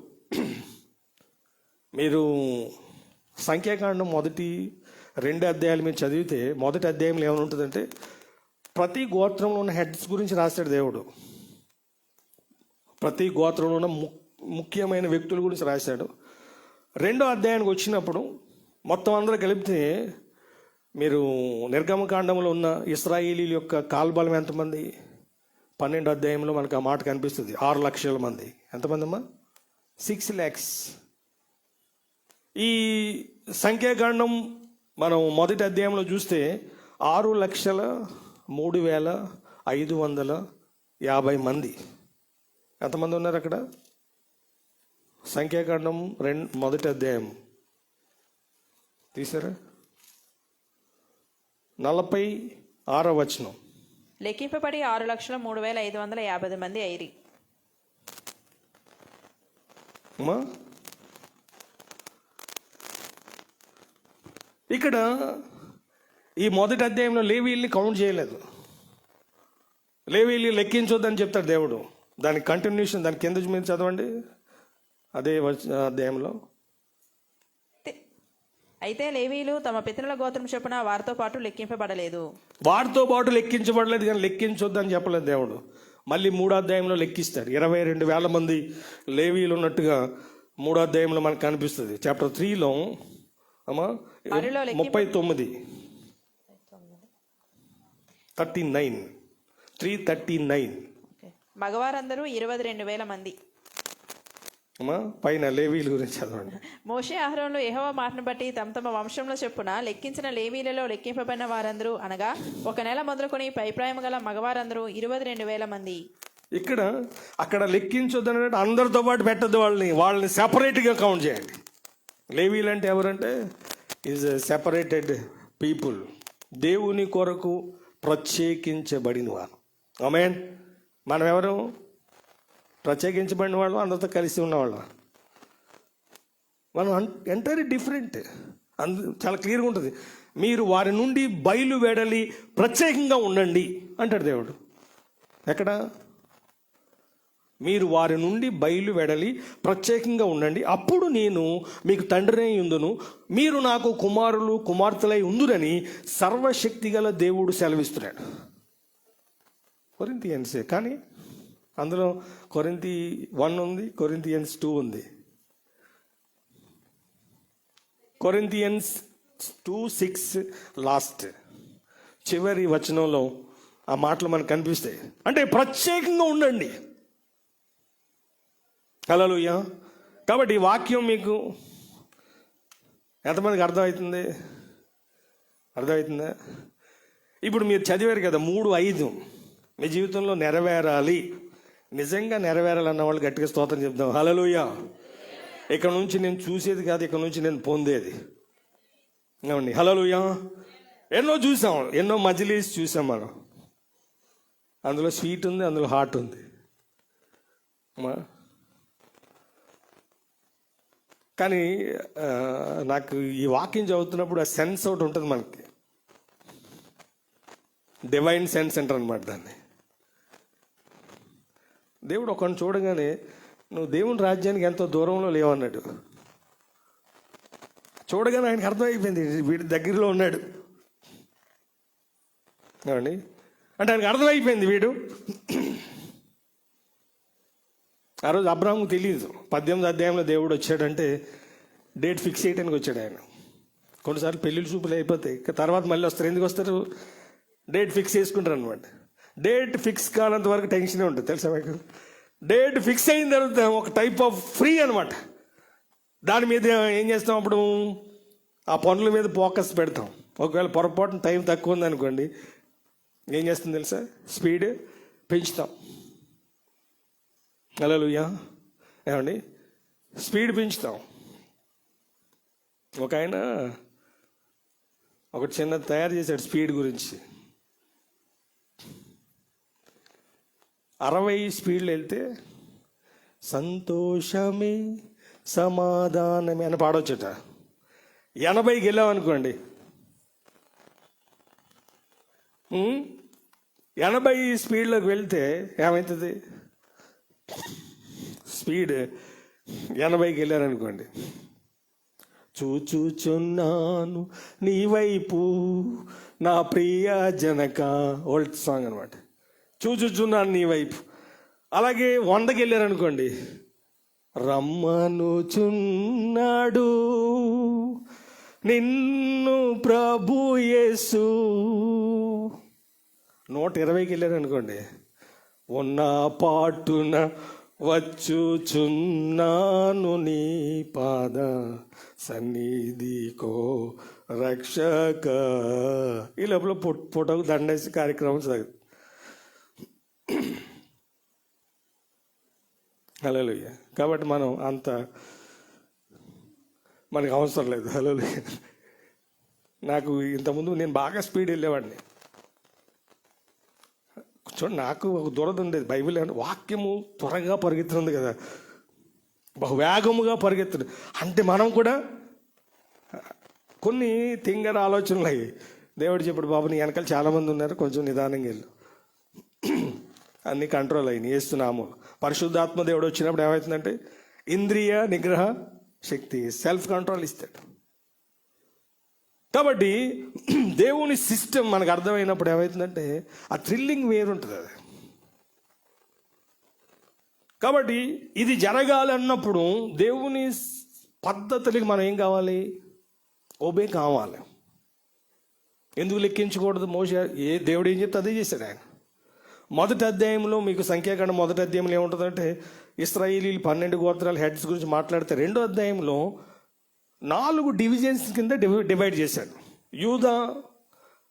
A: మీరు సంఖ్యాకాండం 1-2 అధ్యాయాలు మీరు చదివితే, మొదటి అధ్యాయంలో ఏమైనా ఉంటుందంటే ప్రతి గోత్రంలో ఉన్న హెడ్స్ గురించి రాశాడు దేవుడు. ప్రతి గోత్రంలో ఉన్న ముఖ్యమైన వ్యక్తుల గురించి రాశాడు. 2వ అధ్యాయానికి వచ్చినప్పుడు మొత్తం అందరూ కలిపితే మీరు నిర్గమకాండంలో ఉన్న ఇశ్రాయేలీల యొక్క కాల్బలం ఎంతమంది? 12వ అధ్యాయంలో మనకు ఆ మాట కనిపిస్తుంది. 6 లక్షల మంది. ఎంతమంది అమ్మా? 6 lakhs. ఈ సంఖ్యాకాండం మనం మొదటి అధ్యాయంలో చూస్తే 6,03,550 మంది. ఎంతమంది ఉన్నారు అక్కడ? సంఖ్యాకాండం మొదటి అధ్యాయం తీసారా? 46వ వచనం.
B: లెక్కింపబడి 6,03,550 మంది అయిరి.
A: ఇక్కడ ఈ మొదటి అధ్యాయంలో లేవీల్ని కౌంట్ చేయలేదు. లేవీల్ని లెక్కించొద్దని చెప్తాడు దేవుడు. దాని కంటిన్యూషన్, దాని కింద మీరు చదవండి అదే అధ్యాయంలో.
B: అయితే లేవీయులు తమ పితరుల గోత్రం చొప్పున వారితో పాటు లెక్కింపబడలేదు.
A: వారితో పాటు లెక్కించబడలేదు, కానీ లెక్కించొద్దని చెప్పలేదు దేవుడు. మళ్ళీ 3వ అధ్యాయంలో లెక్కిస్తాడు. 22,000 మంది లేవీయులు ఉన్నట్టుగా 3వ అధ్యాయంలో మనకు కనిపిస్తుంది. చాప్టర్ 3లో అమ్మా 339
B: మగవారందరూ 22,000 మంది.
A: పైన లేవీల గురించి చదవండి.
B: మోషే అహరోనులు యెహోవా మాటను బట్టి తమ తమ వంశంలో చొప్పున లెక్కించిన లేవీలలో లెక్కింపబడిన వారందరూ అనగా 1 నెల మొదలుకొని పైప్రాయం గల మగవారందరూ 22,000 మంది.
A: ఇక్కడ అక్కడ లెక్కించొద్దని అందరితో పాటు పెట్టద్దు, వాళ్ళని సెపరేట్గా కౌంట్ చేయండి. లేవీలు అంటే ఎవరంటే ఈజ్ సెపరేటెడ్ పీపుల్, దేవుని కొరకు ప్రత్యేకించబడిన వారు. ఆమేన్. మనం ఎవరు? ప్రత్యేకించబడిన వాళ్ళు, అందరితో కలిసి ఉన్నవాళ్ళు. మనం ఎంటైర్లీ డిఫరెంట్. చాలా క్లియర్గా ఉంటుంది. మీరు వారి నుండి బయలు వెడలి ప్రత్యేకంగా ఉండండి అంటాడు దేవుడు. ఎక్కడ? మీరు వారి నుండి బయలు వెడలి ప్రత్యేకంగా ఉండండి, అప్పుడు నేను మీకు తండ్రినై ఉందును, మీరు నాకు కుమారులు కుమార్తెలై ఉందురని సర్వశక్తి గల దేవుడు సెలవిస్తున్నాడు. కొరింథియన్సే, కానీ అందులో కొరింథీ 1 ఉంది, కొరింథియన్స్ 2 ఉంది. కొరింథియన్స్ 2:6 లాస్ట్ చివరి వచనంలో ఆ మాటలు మనకు కనిపిస్తాయి. అంటే ప్రత్యేకంగా ఉండండి. హల్లెలూయా. కాబట్టి ఈ వాక్యం మీకు ఎంతమందికి అర్థమవుతుంది? అర్థమవుతుందా? ఇప్పుడు మీరు చదివారు కదా 3:5 మీ జీవితంలో నెరవేరాలి. నిజంగా నెరవేరాలన్న వాళ్ళు గట్టిగా స్తోత్రం చెప్దాం. హల్లెలూయా. ఇక్కడ నుంచి నేను చూసేది కాదు, ఇక్కడ నుంచి నేను పొందేది. ఏమండి? హల్లెలూయా. ఎన్నో చూసాం, ఎన్నో మజిలీస్ చూసాం మనం. అందులో స్వీట్ ఉంది, అందులో హాట్ ఉంది. కానీ నాకు ఈ వాక్యం చదువుతున్నప్పుడు ఆ సెన్స్ ఒకటి ఉంటుంది మనకి. డివైన్ సెన్స్ అంటారు అనమాట దాన్ని. దేవుడు ఒకరిని చూడగానే నువ్వు దేవుని రాజ్యానికి ఎంతో దూరంలో లేవన్నాడు. చూడగానే ఆయనకు అర్థమైపోయింది వీడి దగ్గరలో ఉన్నాడు. ఏమండి? అంటే ఆయనకు అర్థమైపోయింది వీడు. ఆ రోజు అబ్రాహాముకు తెలియదు. 18వ అధ్యాయంలో దేవుడు వచ్చాడంటే డేట్ ఫిక్స్ చేయడానికి వచ్చాడు ఆయన. కొన్నిసార్లు పెళ్ళిళ్ళు చూపులు అయిపోతాయి, తర్వాత మళ్ళీ వస్తారు. ఎందుకు వస్తారు? డేట్ ఫిక్స్ చేసుకుంటారు అనమాట. డేట్ ఫిక్స్ కానంత వరకు టెన్షనే ఉంటుంది, తెలుసా మీకు? డేట్ ఫిక్స్ అయిన తర్వాత ఒక టైప్ ఆఫ్ ఫ్రీ అనమాట. దాని మీద ఏం చేస్తాం అప్పుడు? ఆ పనుల మీద ఫోకస్ పెడతాం. ఒకవేళ పొరపాటున టైం తక్కువ ఉందనుకోండి, ఏం చేస్తుంది తెలుసా? స్పీడ్ పెంచుతాం. హల్లెలూయా. ఏమండి? స్పీడ్ పెంచుతాం. ఒక ఆయన ఒకటి చిన్నది తయారు చేశాడు స్పీడ్ గురించి. 60 స్పీడ్లో వెళ్తే సంతోషమే సమాధానమే అని పాడవచ్చుట. 80కి వెళ్ళామనుకోండి, 80 స్పీడ్లోకి వెళ్తే ఏమవుతుంది? స్పీడ్ 80కి వెళ్ళారనుకోండి, చూచుచున్నాను నీ వైపు నా ప్రియ జనక, ఓల్డ్ సాంగ్ అనమాట. చూచుచున్నాను నీ వైపు. అలాగే 100కి వెళ్ళారనుకోండి, రమ్మనుచున్నాడు నిన్ను ప్రభు యేసు. 120కి వెళ్ళారనుకోండి, ఉన్న పాటున వచ్చుచున్నాను నీ పాద సన్నిధికో రక్షక. ఈ లోపల ఫోటోకు దండేసి కార్యక్రమం సాగుతుంది. హల్లెలూయా. కాబట్టి మనం మనకు అవసరం లేదు. హల్లెలూయా. నాకు ఇంతకుముందు నేను బాగా స్పీడ్ వెళ్ళేవాడిని. చూడండి, నాకు ఒక దురద ఉండేది. బైబిల్ వాక్యము త్వరగా పరిగెత్తుంది కదా, బహువేగముగా పరిగెత్తుడు. అంటే మనం కూడా కొన్ని తింగర ఆలోచనలు అయ్యి దేవుడు చెప్పాడు, బాబు నీ వెనకాల చాలామంది ఉన్నారు, కొంచెం నిదానంగా వెళ్ళు. అన్నీ కంట్రోల్ అయ్యి చేస్తున్నాము. పరిశుద్ధాత్మ దేవుడు వచ్చినప్పుడు ఏమవుతుందంటే ఇంద్రియ నిగ్రహ శక్తి, సెల్ఫ్ కంట్రోల్ ఇస్తాడు. కాబట్టి దేవుని సిస్టమ్ మనకు అర్థమైనప్పుడు ఏమవుతుందంటే ఆ థ్రిల్లింగ్ వేరుంటుంది అది. కాబట్టి ఇది జరగాలి అన్నప్పుడు దేవుని పద్ధతులకి మనం ఏం కావాలి? ఓబే కావాలి. ఎందుకు లెక్కించకూడదు? మోషే దేవుడు ఏం చెప్తే అదే చేశాడు ఆయన. మొదటి అధ్యాయంలో మీకు సంఖ్యాకాండం మొదటి అధ్యాయంలో ఏముంటుందంటే ఇశ్రాయేలీలు 12 గోత్రాల హెడ్స్ గురించి మాట్లాడితే, రెండో అధ్యాయంలో 4 డివిజన్స్ కింద డివైడ్ చేశాడు. యూదా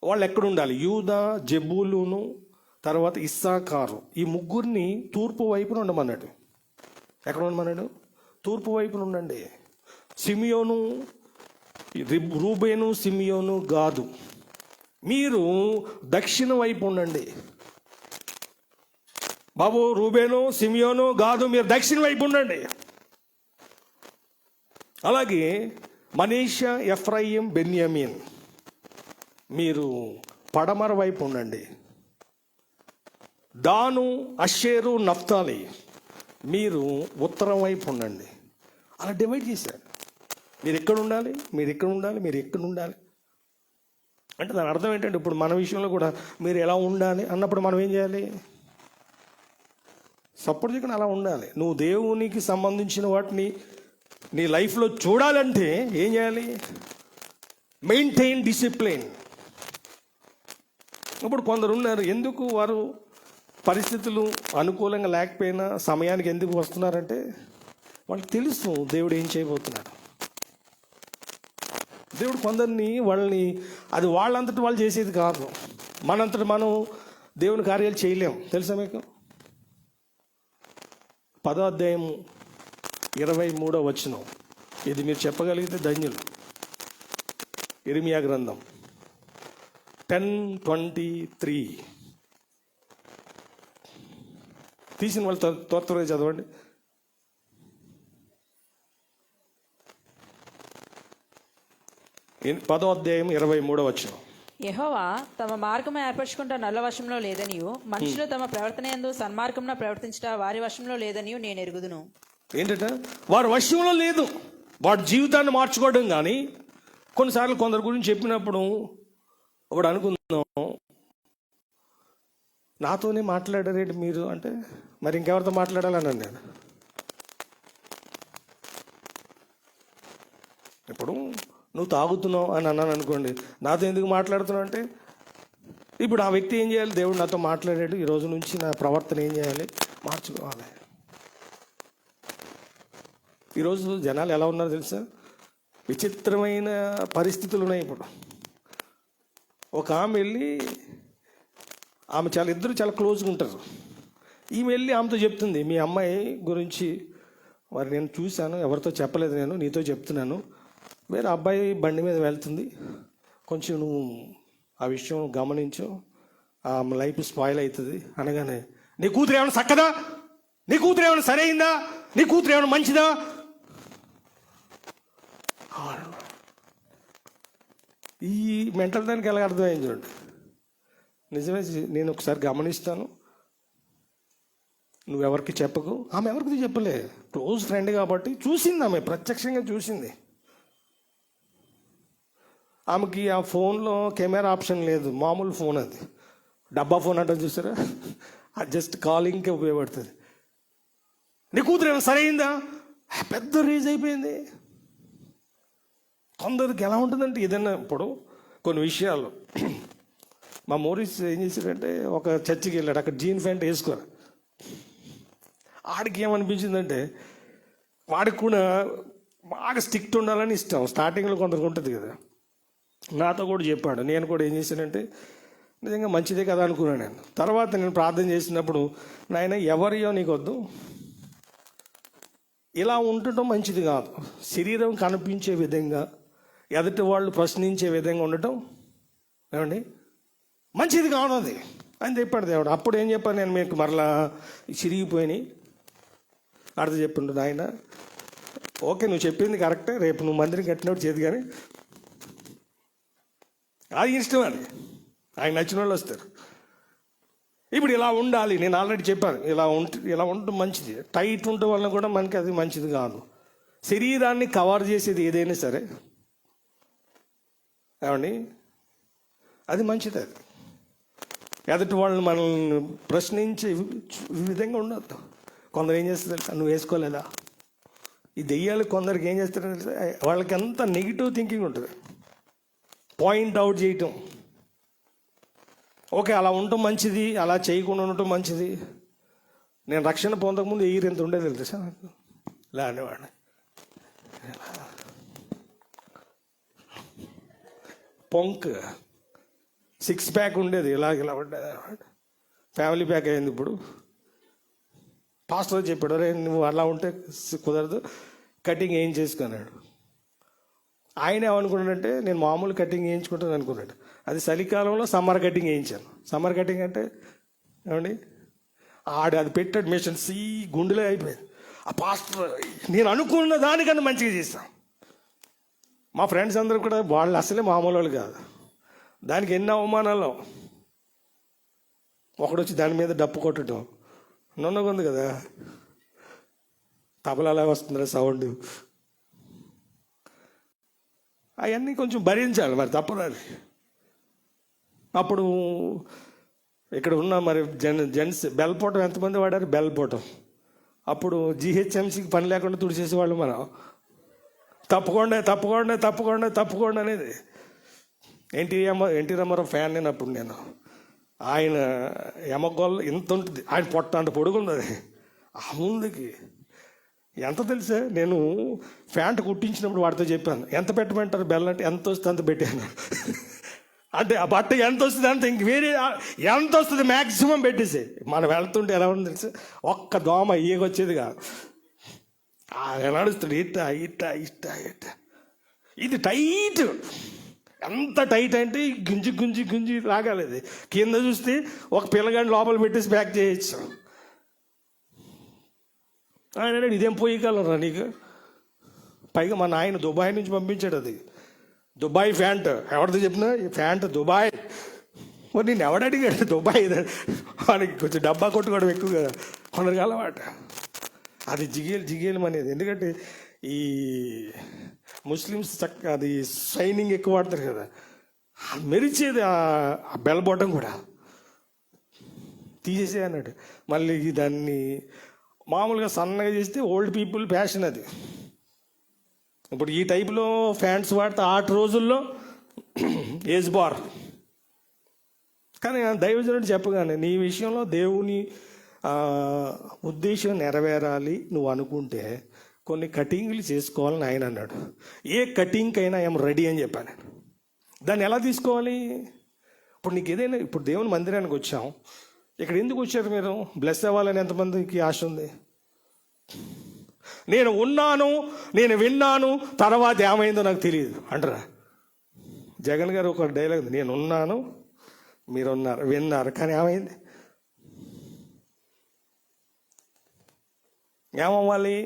A: వాళ్ళు ఎక్కడ ఉండాలి? యూదా, జెబూలూను, తర్వాత ఇస్సాకారు, ఈ ముగ్గురిని తూర్పు వైపున ఉండమన్నాడు. ఎక్కడ ఉండమన్నాడు? తూర్పు వైపున ఉండండి. సిమియోను, రూబేను, సిమియోను, గాదు, మీరు దక్షిణ వైపు ఉండండి. బాబు రూబేను, సిమియోను, గాదు మీరు దక్షిణ వైపు ఉండండి. అలాగే మనీషా, ఎఫ్రాయిం, బెన్యామీన్ మీరు పడమర వైపు ఉండండి. దాను, అషేరు, నఫ్తాలి మీరు ఉత్తరం వైపు ఉండండి. అలా డివైడ్ చేశారు. మీరు ఎక్కడ ఉండాలి, మీరు ఎక్కడ ఉండాలి, మీరు ఎక్కడ ఉండాలి అంటే దాని అర్థం ఏంటంటే ఇప్పుడు మన విషయంలో కూడా మీరు ఎలా ఉండాలి అన్నప్పుడు మనం ఏం చేయాలి? సపోర్ట్ చేయకుండా అలా ఉండాలి. నువ్వు దేవునికి సంబంధించిన వాటిని నీ లైఫ్లో చూడాలంటే ఏం చేయాలి? Maintain discipline. ఇప్పుడు కొందరు ఉన్నారు, ఎందుకు వారు పరిస్థితులు అనుకూలంగా లేకపోయినా సమయానికి ఎందుకు వస్తున్నారంటే వాళ్ళకి తెలుసు దేవుడు ఏం చేయబోతున్నాడు. దేవుడు కొందరిని వాళ్ళని అది వాళ్ళంతటి వాళ్ళు చేసేది కాదు. మనంతటి మనం దేవుని కార్యాలు చేయలేం. తెలుసా మీకు? 10వ అధ్యాయము 23వ వచనం, ఇది మీరు చెప్పగలిగితే ధన్యులు. ఇర్మియా గ్రంథం 10:23 తీసిన వాళ్ళు త్వరగా చదవండి. పదో అధ్యాయం 23వ వచనం.
B: యెహోవా తమ మార్గము ఏర్పరచుకుంటా నల్ల వశంలో లేదనియు, మనుషులు తమ ప్రవర్తన యందు సన్మార్గమున ప్రవర్తించట వారి వశంలో లేదనియు నేను ఎరుగుదును.
A: ఏంటంట? వారి వశంలో లేదు. వాడి జీవితాన్ని మార్చుకోవడం. కానీ కొన్నిసార్లు కొందరి గురించి చెప్పినప్పుడు ఒకడు అనుకుందాం, నాతోనే మాట్లాడారేంటి మీరు అంటే, మరి ఇంకెవరితో మాట్లాడాలన్నాను నేను. ఇప్పుడు నువ్వు తాగుతున్నావు అని అన్నాను అనుకోండి, నాతో ఎందుకు మాట్లాడుతున్నావు అంటే, ఇప్పుడు ఆ వ్యక్తి ఏం చేయాలి? దేవుడు నాతో మాట్లాడాడు, ఈ రోజు నుంచి నా ప్రవర్తన ఏం చేయాలి? మార్చుకోవాలి. ఈరోజు జనాలు ఎలా ఉన్నారో తెలుసా? విచిత్రమైన పరిస్థితులు ఉన్నాయి ఇప్పుడు. ఒక ఆమె వెళ్ళి, ఆమె ఇద్దరు చాలా క్లోజ్గా ఉంటారు. ఈమె వెళ్ళి ఆమెతో చెప్తుంది, మీ అమ్మాయి గురించి మరి నేను చూశాను, ఎవరితో చెప్పలేదు, నేను నీతో చెప్తున్నాను, వేరే అబ్బాయి బండి మీద వెళ్తుంది, కొంచెం నువ్వు ఆ విషయం గమనించు, ఆ లైఫ్ స్పాయిల్ అవుతుంది అనగానే, నీ కూతురు ఏమైనా చక్కదా? నీ కూతురు ఏమైనా సరైందా? నీ కూతురు ఏమైనా మంచిదా? ఈ మెంటల్ దానికి ఎలా అర్థమైంది చూడండి. నిజమే, నేను ఒకసారి గమనిస్తాను, నువ్వెవరికి చెప్పకు. ఆమె ఎవరికి చెప్పలే, క్లోజ్ ఫ్రెండ్ కాబట్టి చూసింది, ఆమె ప్రత్యక్షంగా చూసింది. ఆమెకి ఆ ఫోన్లో కెమెరా ఆప్షన్ లేదు, మామూలు ఫోన్ అది, డబ్బా ఫోన్ అంటే చూసారా, అది జస్ట్ కాలింగ్కే ఉపయోగపడుతుంది. నీ కూతురు ఏమైనా సరైందా? పెద్ద రేజ్ అయిపోయింది. కొందరికి ఎలా ఉంటుందంటే, ఏదైనా ఇప్పుడు కొన్ని విషయాలు, మా మోరీస్ ఏం చేశాడంటే, ఒక చర్చికి వెళ్ళాడు, అక్కడ జీన్ ప్యాంట్ వేసుకోరు. ఆడికి ఏమనిపించిందంటే, వాడికి కూడా బాగా స్టిక్ట్ ఉండాలని ఇష్టం, స్టార్టింగ్లో కొందరికి ఉంటుంది కదా. నాతో కూడా చెప్పాడు, నేను కూడా ఏం చేశానంటే, నిజంగా మంచిదే కదా అనుకున్నాను నేను. తర్వాత నేను ప్రార్థన చేసినప్పుడు, నాయన ఎవరియో నీకు వద్దు, ఇలా ఉండటం మంచిది కాదు, శరీరం కనిపించే విధంగా, ఎదుటి వాళ్ళు ప్రశ్నించే విధంగా ఉండటం ఏమండి మంచిది కాదు అది అని చెప్పాడు దేవుడు. అప్పుడు ఏం చెప్పాను నేను, మీకు మరలా చిరిగిపోయినాయి అర్థం చెప్పిండు, ఆయన ఓకే నువ్వు చెప్పింది కరెక్టే, రేపు నువ్వు మందిరం కట్టినప్పుడు చేతి, కానీ అది ఇష్టం, అది ఆయన నచ్చిన వాళ్ళు వస్తారు. ఇప్పుడు ఇలా ఉండాలి, నేను ఆల్రెడీ చెప్పాను, ఇలా ఉండటం మంచిది. టైట్ ఉండటం వల్ల కూడా మనకి అది మంచిది కాదు. శరీరాన్ని కవర్ చేసేది ఏదైనా సరే ఏమండి అది మంచిది. అది ఎదుటి వాళ్ళని మనల్ని ప్రశ్నించే విధంగా ఉండద్దు. కొందరు ఏం చేస్తారు, నువ్వు వేసుకోలేదా? ఈ దెయ్యాలు కొందరికి ఏం చేస్తారంటే, వాళ్ళకి అంత నెగిటివ్ థింకింగ్ ఉంటుంది, పాయింట్ అవుట్ చేయటం. ఓకే అలా ఉండటం మంచిది, అలా చేయకుండా ఉండటం మంచిది. నేను రక్షణ పొందకముందు ఎయిర్ ఎంత ఉండేది తెలుసా నాకు, లేనివాడిని. పొంక్ 6 ప్యాక్ ఉండేది, ఇలా ఉండేది, ఫ్యామిలీ ప్యాక్ అయింది. ఇప్పుడు పాస్టర్ చెప్పాడు, అరే నువ్వు అలా ఉంటే కుదరదు, కటింగ్ ఏం చేసుకున్నాడు. ఆయన ఏమనుకున్నాడంటే, నేను మామూలు కటింగ్ వేయించుకుంటాను అనుకున్నాడు. అది చలికాలంలో సమ్మర్ కటింగ్ వేయించాను. సమ్మర్ కటింగ్ అంటే ఏమండి, అది పెట్టాడు మిషన్, గుండెలే అయిపోయింది. ఆ పాస్టర్ నేను అనుకున్న దానికన్నా మంచిగా చేస్తాను. మా ఫ్రెండ్స్ అందరూ కూడా వాళ్ళు అసలే మామూలు వాళ్ళు కాదు, దానికి ఎన్ని అవమానాలు. ఒకడొచ్చి దాని మీద డప్పు కొట్టడం, నున్నగా ఉంది కదా, తబలాలా వస్తుందా సౌండ్, అవన్నీ కొంచెం భరించాలి, మరి తప్పదు. అప్పుడు ఇక్కడ ఉన్న మరి జెంట్స్ బెల్పోటం ఎంతమంది వాడారు? బెల్పోటం. అప్పుడు జిహెచ్ఎంసీకి పని లేకుండా తుడిచేసేవాళ్ళు మనం. తప్పకుండా అనేది. ఎన్టీ రామారావు ఫ్యాన్ నేను అప్పుడు. నేను ఆయన ఎమగోళ్ళు ఇంత ఉంటుంది, ఆయన పొట్ట అంత పొడుగుంది. అది ఆ ముందుకి ఎంత తెలుసా, నేను ప్యాంట్ కుట్టించినప్పుడు వాడితో చెప్పాను, ఎంత పెట్టమంటారు బెల్లం అంటే, ఎంత వస్తుంది అంత పెట్టాను. అంటే ఆ బట్ట ఎంత వస్తుంది అంత, ఇంక వేరే ఎంత వస్తుంది మ్యాక్సిమం పెట్టేసి. మనం వెళ్తుంటే ఎలా ఉంది తెలుసా, ఒక్క దోమ ఈగొచ్చేది కాదు. నడుస్తుంది ఇట్ట. ఇది టైట్, ఎంత టైట్ అంటే గుంజి లాగాలి. అది కింద చూస్తే ఒక పిల్లగాడిని లోపల పెట్టేసి ప్యాక్ చేయొచ్చు. ఆయన ఇదేం పోయగలరా నీకు? పైగా మా నాయన దుబాయ్ నుంచి పంపించాడు. అది దుబాయ్ ప్యాంట్, ఎవరితో చెప్పినా ఈ ప్యాంట్ దుబాయ్. మరి నేను ఎవడడిగాడు దుబాయ్? వాడికి కొంచెం డబ్బా కొట్టుకోవడం ఎక్కువ కదా, కొందరికి అలవాటు. అది జిగేలు అనేది. ఎందుకంటే ఈ ముస్లిమ్స్ అది షైనింగ్ ఎక్కువ వాడతారు కదా, మెరిచేది ఆ బెల్ బొట్టం కూడా తీసేసే అన్నాడు. మళ్ళీ దాన్ని మామూలుగా సన్నగా చేస్తే ఓల్డ్ పీపుల్ ఫ్యాషన్. అది ఇప్పుడు ఈ టైప్లో ఫ్యాంట్స్ వాడితే ఆట రోజుల్లో ఏజ్ బార్. కానీ దైవజనుడు చెప్పగానే నీ విషయంలో దేవుని ఉద్దేశం నెరవేరాలి నువ్వు అనుకుంటే కొన్ని కటింగ్లు చేసుకోవాలని ఆయన అన్నాడు. ఏ కటింగ్కి అయినా ఐఎమ్ రెడీ అని చెప్పాను నేను. దాన్ని ఎలా తీసుకోవాలి? ఇప్పుడు నీకు ఏదైనా, ఇప్పుడు దేవుని మందిరానికి వచ్చాం, ఇక్కడ ఎందుకు వచ్చారు మీరు? బ్లెస్ అవ్వాలని ఎంతమందికి ఆశ ఉంది? నేను ఉన్నాను, నేను విన్నాను, తర్వాత ఏమైందో నాకు తెలియదు అంటారా? జగన్ గారు ఒక డైలాగ్, నేను ఉన్నాను, మీరు ఉన్నారు, విన్నారు, కానీ ఏమైంది? ఏమవ్వాలి?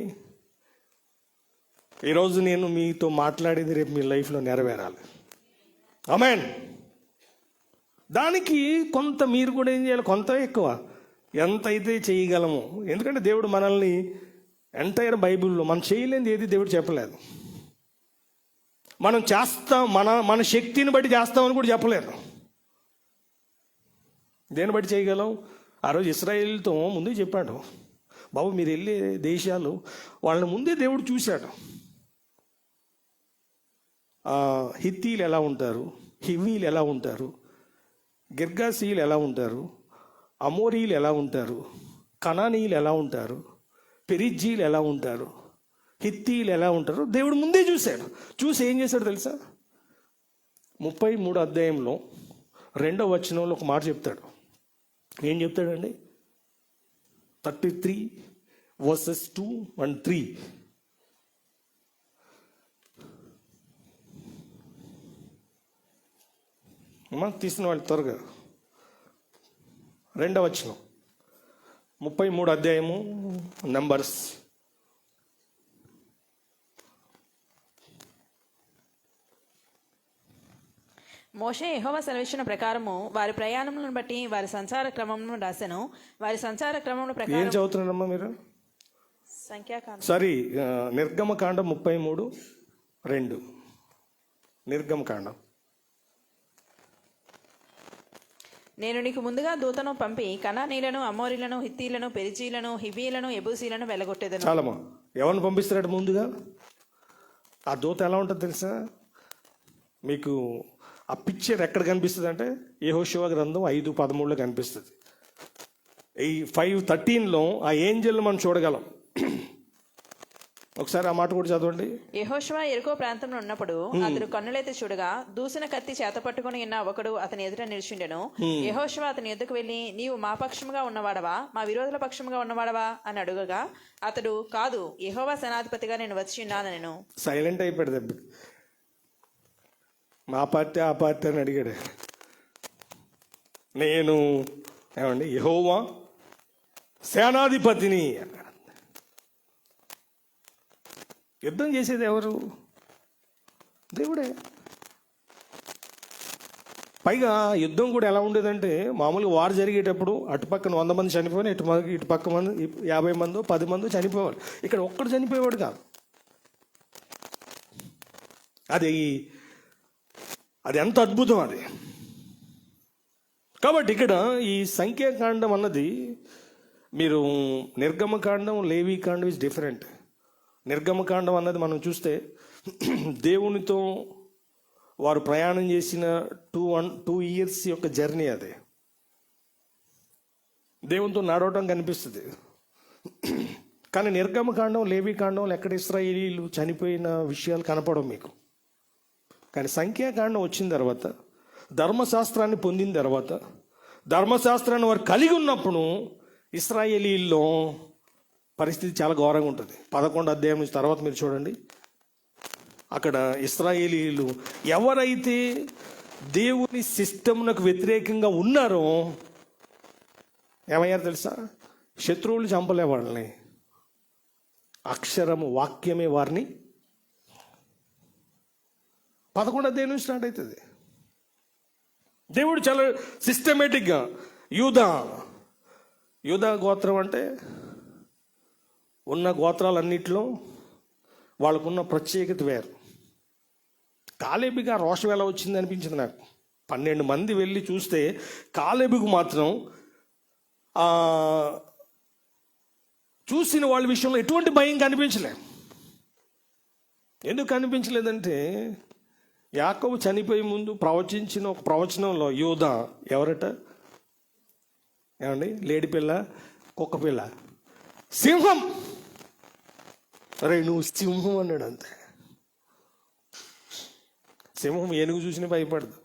A: ఈరోజు నేను మీతో మాట్లాడేది రేపు మీ లైఫ్లో నెరవేరాలి. ఆమేన్. దానికి కొంత మీరు కూడా ఏం చేయాలి? కొంత ఎక్కువ ఎంత అయితే చేయగలము. ఎందుకంటే దేవుడు మనల్ని ఎంటైర్ బైబిల్లో మనం చేయలేనిది ఏది దేవుడు చెప్పలేదు. మనం చేస్తాం, మన శక్తిని బట్టి చేస్తామని కూడా చెప్పలేదు. దేన్ని బట్టి చేయగలం? ఆ రోజు ఇశ్రాయేలుతో ముందే చెప్పాడు, బాబు మీరు వెళ్ళే దేశాలు వాళ్ళని ముందే దేవుడు చూశాడు. హిత్తీలు ఎలా ఉంటారు, హివీలు ఎలా ఉంటారు, గిర్గాసీలు ఎలా ఉంటారు, అమోరీలు ఎలా ఉంటారు, కనానీయులు ఎలా ఉంటారు, పెరిజ్జీలు ఎలా ఉంటారు, హిత్తీలు ఎలా ఉంటారు, దేవుడు ముందే చూశాడు. చూసి ఏం చేశాడు తెలుసా? 33 అధ్యాయంలో 2వ వచనంలో ఒక మాట చెప్తాడు. ఏం చెప్తాడండి? 33 verses 2 and 3. మనం తీసిన వాళ్ళు త్వరగా 2వ వచనం 33 అధ్యాయము నంబర్స్.
B: మోషే యెహోవా సెలవిచ్చిన ప్రకారము వారి ప్రయాణములను బట్టి వారి సంచార క్రమమును రాసెను. వారి సంచార క్రమముల
A: ఏం
B: ప్రకారం
A: చదువుతున్నారమ్మా మీరు?
B: సంఖ్యాకాండం
A: సారీ, నిర్గమకాండం 33:2. నిర్గమకాండం.
B: నేను నీకు ముందుగా దూతను పంపి కనానీయులను, అమోరీలను, హిత్తీలను, పెరిజీలను, హివీలను, ఎబూసీలను వెళ్ళగొట్టేదను.
A: చాలమ్మా. ఎవరిని పంపిస్తాడు ముందుగా? ఆ దూత ఎలా ఉంటుంది తెలుసా మీకు? ఆ పిక్చర్ ఎక్కడ కనిపిస్తుంది అంటే యెహోషువ గ్రంథం 5:13 కనిపిస్తుంది. ఈ 5:13 ఆ ఏంజెల్ మనం చూడగలం. ఒకసారి ఆ మాట కూడా చదవండి.
B: యెహోషువ యెరికో ప్రాంతంలో ఉన్నప్పుడు అతడు కన్నులెత్తి చూడగా దూసిన కత్తి చేత పట్టుకుని ఉన్న ఒకడు అతని ఎదుట నిలిచిండెను. యెహోషువ అతని ఎద్దుకు వెళ్ళి, నీవు మా పక్షముగా ఉన్నవాడవా, మా విరోధుల పక్షముగా ఉన్నవాడవా అని అడుగగా అతడు, కాదు, యెహోవా సేనాధిపతిగా నేను వచ్చి ఉన్నానెను.
A: సైలెంట్ అయిపోయాడు దెబ్బ. మా పార్టీ ఆ పార్టీ అని అడిగాడు. నేను ఏమండి యెహోవా సేనాధిపతిని అన్నాడు. యుద్ధం చేసేది ఎవరు? దేవుడే. పైగా యుద్ధం కూడా ఎలా ఉండేదంటే, మామూలుగా వారు జరిగేటప్పుడు అటుపక్కన 100 మంది చనిపోయిన, ఇటు పక్క మంది 50 మందో 10 మందో చనిపోయేవాడు. ఇక్కడ ఒక్కడు చనిపోయేవాడు కాదు. అది ఎంత అద్భుతం అది. కాబట్టి ఇక్కడ ఈ సంఖ్యాకాండం అన్నది, మీరు నిర్గమకాండం, లేవీకాండం ఇస్ డిఫరెంట్. నిర్గమకాండం అన్నది మనం చూస్తే దేవునితో వారు ప్రయాణం చేసిన 2 years యొక్క జర్నీ. అదే దేవునితో నడవటం కనిపిస్తుంది. కానీ నిర్గమకాండం, లేవీకాండంలో ఎక్కడ ఇశ్రాయేలీలు చనిపోయిన విషయాలు కనపడవు మీకు. కానీ సంఖ్యాకాండం వచ్చిన తర్వాత, ధర్మశాస్త్రాన్ని పొందిన తర్వాత, ధర్మశాస్త్రాన్ని వారు కలిగి ఉన్నప్పుడు ఇశ్రాయేలీల్లో పరిస్థితి చాలా ఘోరంగా ఉంటుంది. 11వ అధ్యాయం నుంచి తర్వాత మీరు చూడండి. అక్కడ ఇశ్రాయేలీలు ఎవరైతే దేవుని సిస్టమ్నకు వ్యతిరేకంగా ఉన్నారో ఏమయ్యారు తెలుసా? శత్రువులు చంపలే వాళ్ళని, అక్షరము వాక్యమే వారిని. 11వ అధ్యాయం నుంచి స్టార్ట్ అవుతుంది. దేవుడు చాలా సిస్టమేటిక్గా యూదా గోత్రం అంటే ఉన్న గోత్రాలన్నిటిలో వాళ్ళకున్న ప్రత్యేకత వేరు. కాలేబుగా రోషం ఎలా వచ్చింది అనిపించింది నాకు. 12 మంది వెళ్ళి చూస్తే కాలేబుకు మాత్రం చూసిన వాళ్ళ విషయంలో ఎటువంటి భయం కనిపించలే. ఎందుకు కనిపించలేదంటే యాకోబు చనిపోయే ముందు ప్రవచించిన ఒక ప్రవచనంలో యోధ ఎవరట, ఏమండి, లేడి పిల్ల, కుక్క పిల్ల, సింహం, అరే నువ్వు సింహం అన్నాడు. అంతే. సింహం ఏనుగు చూసిన భయపడదు,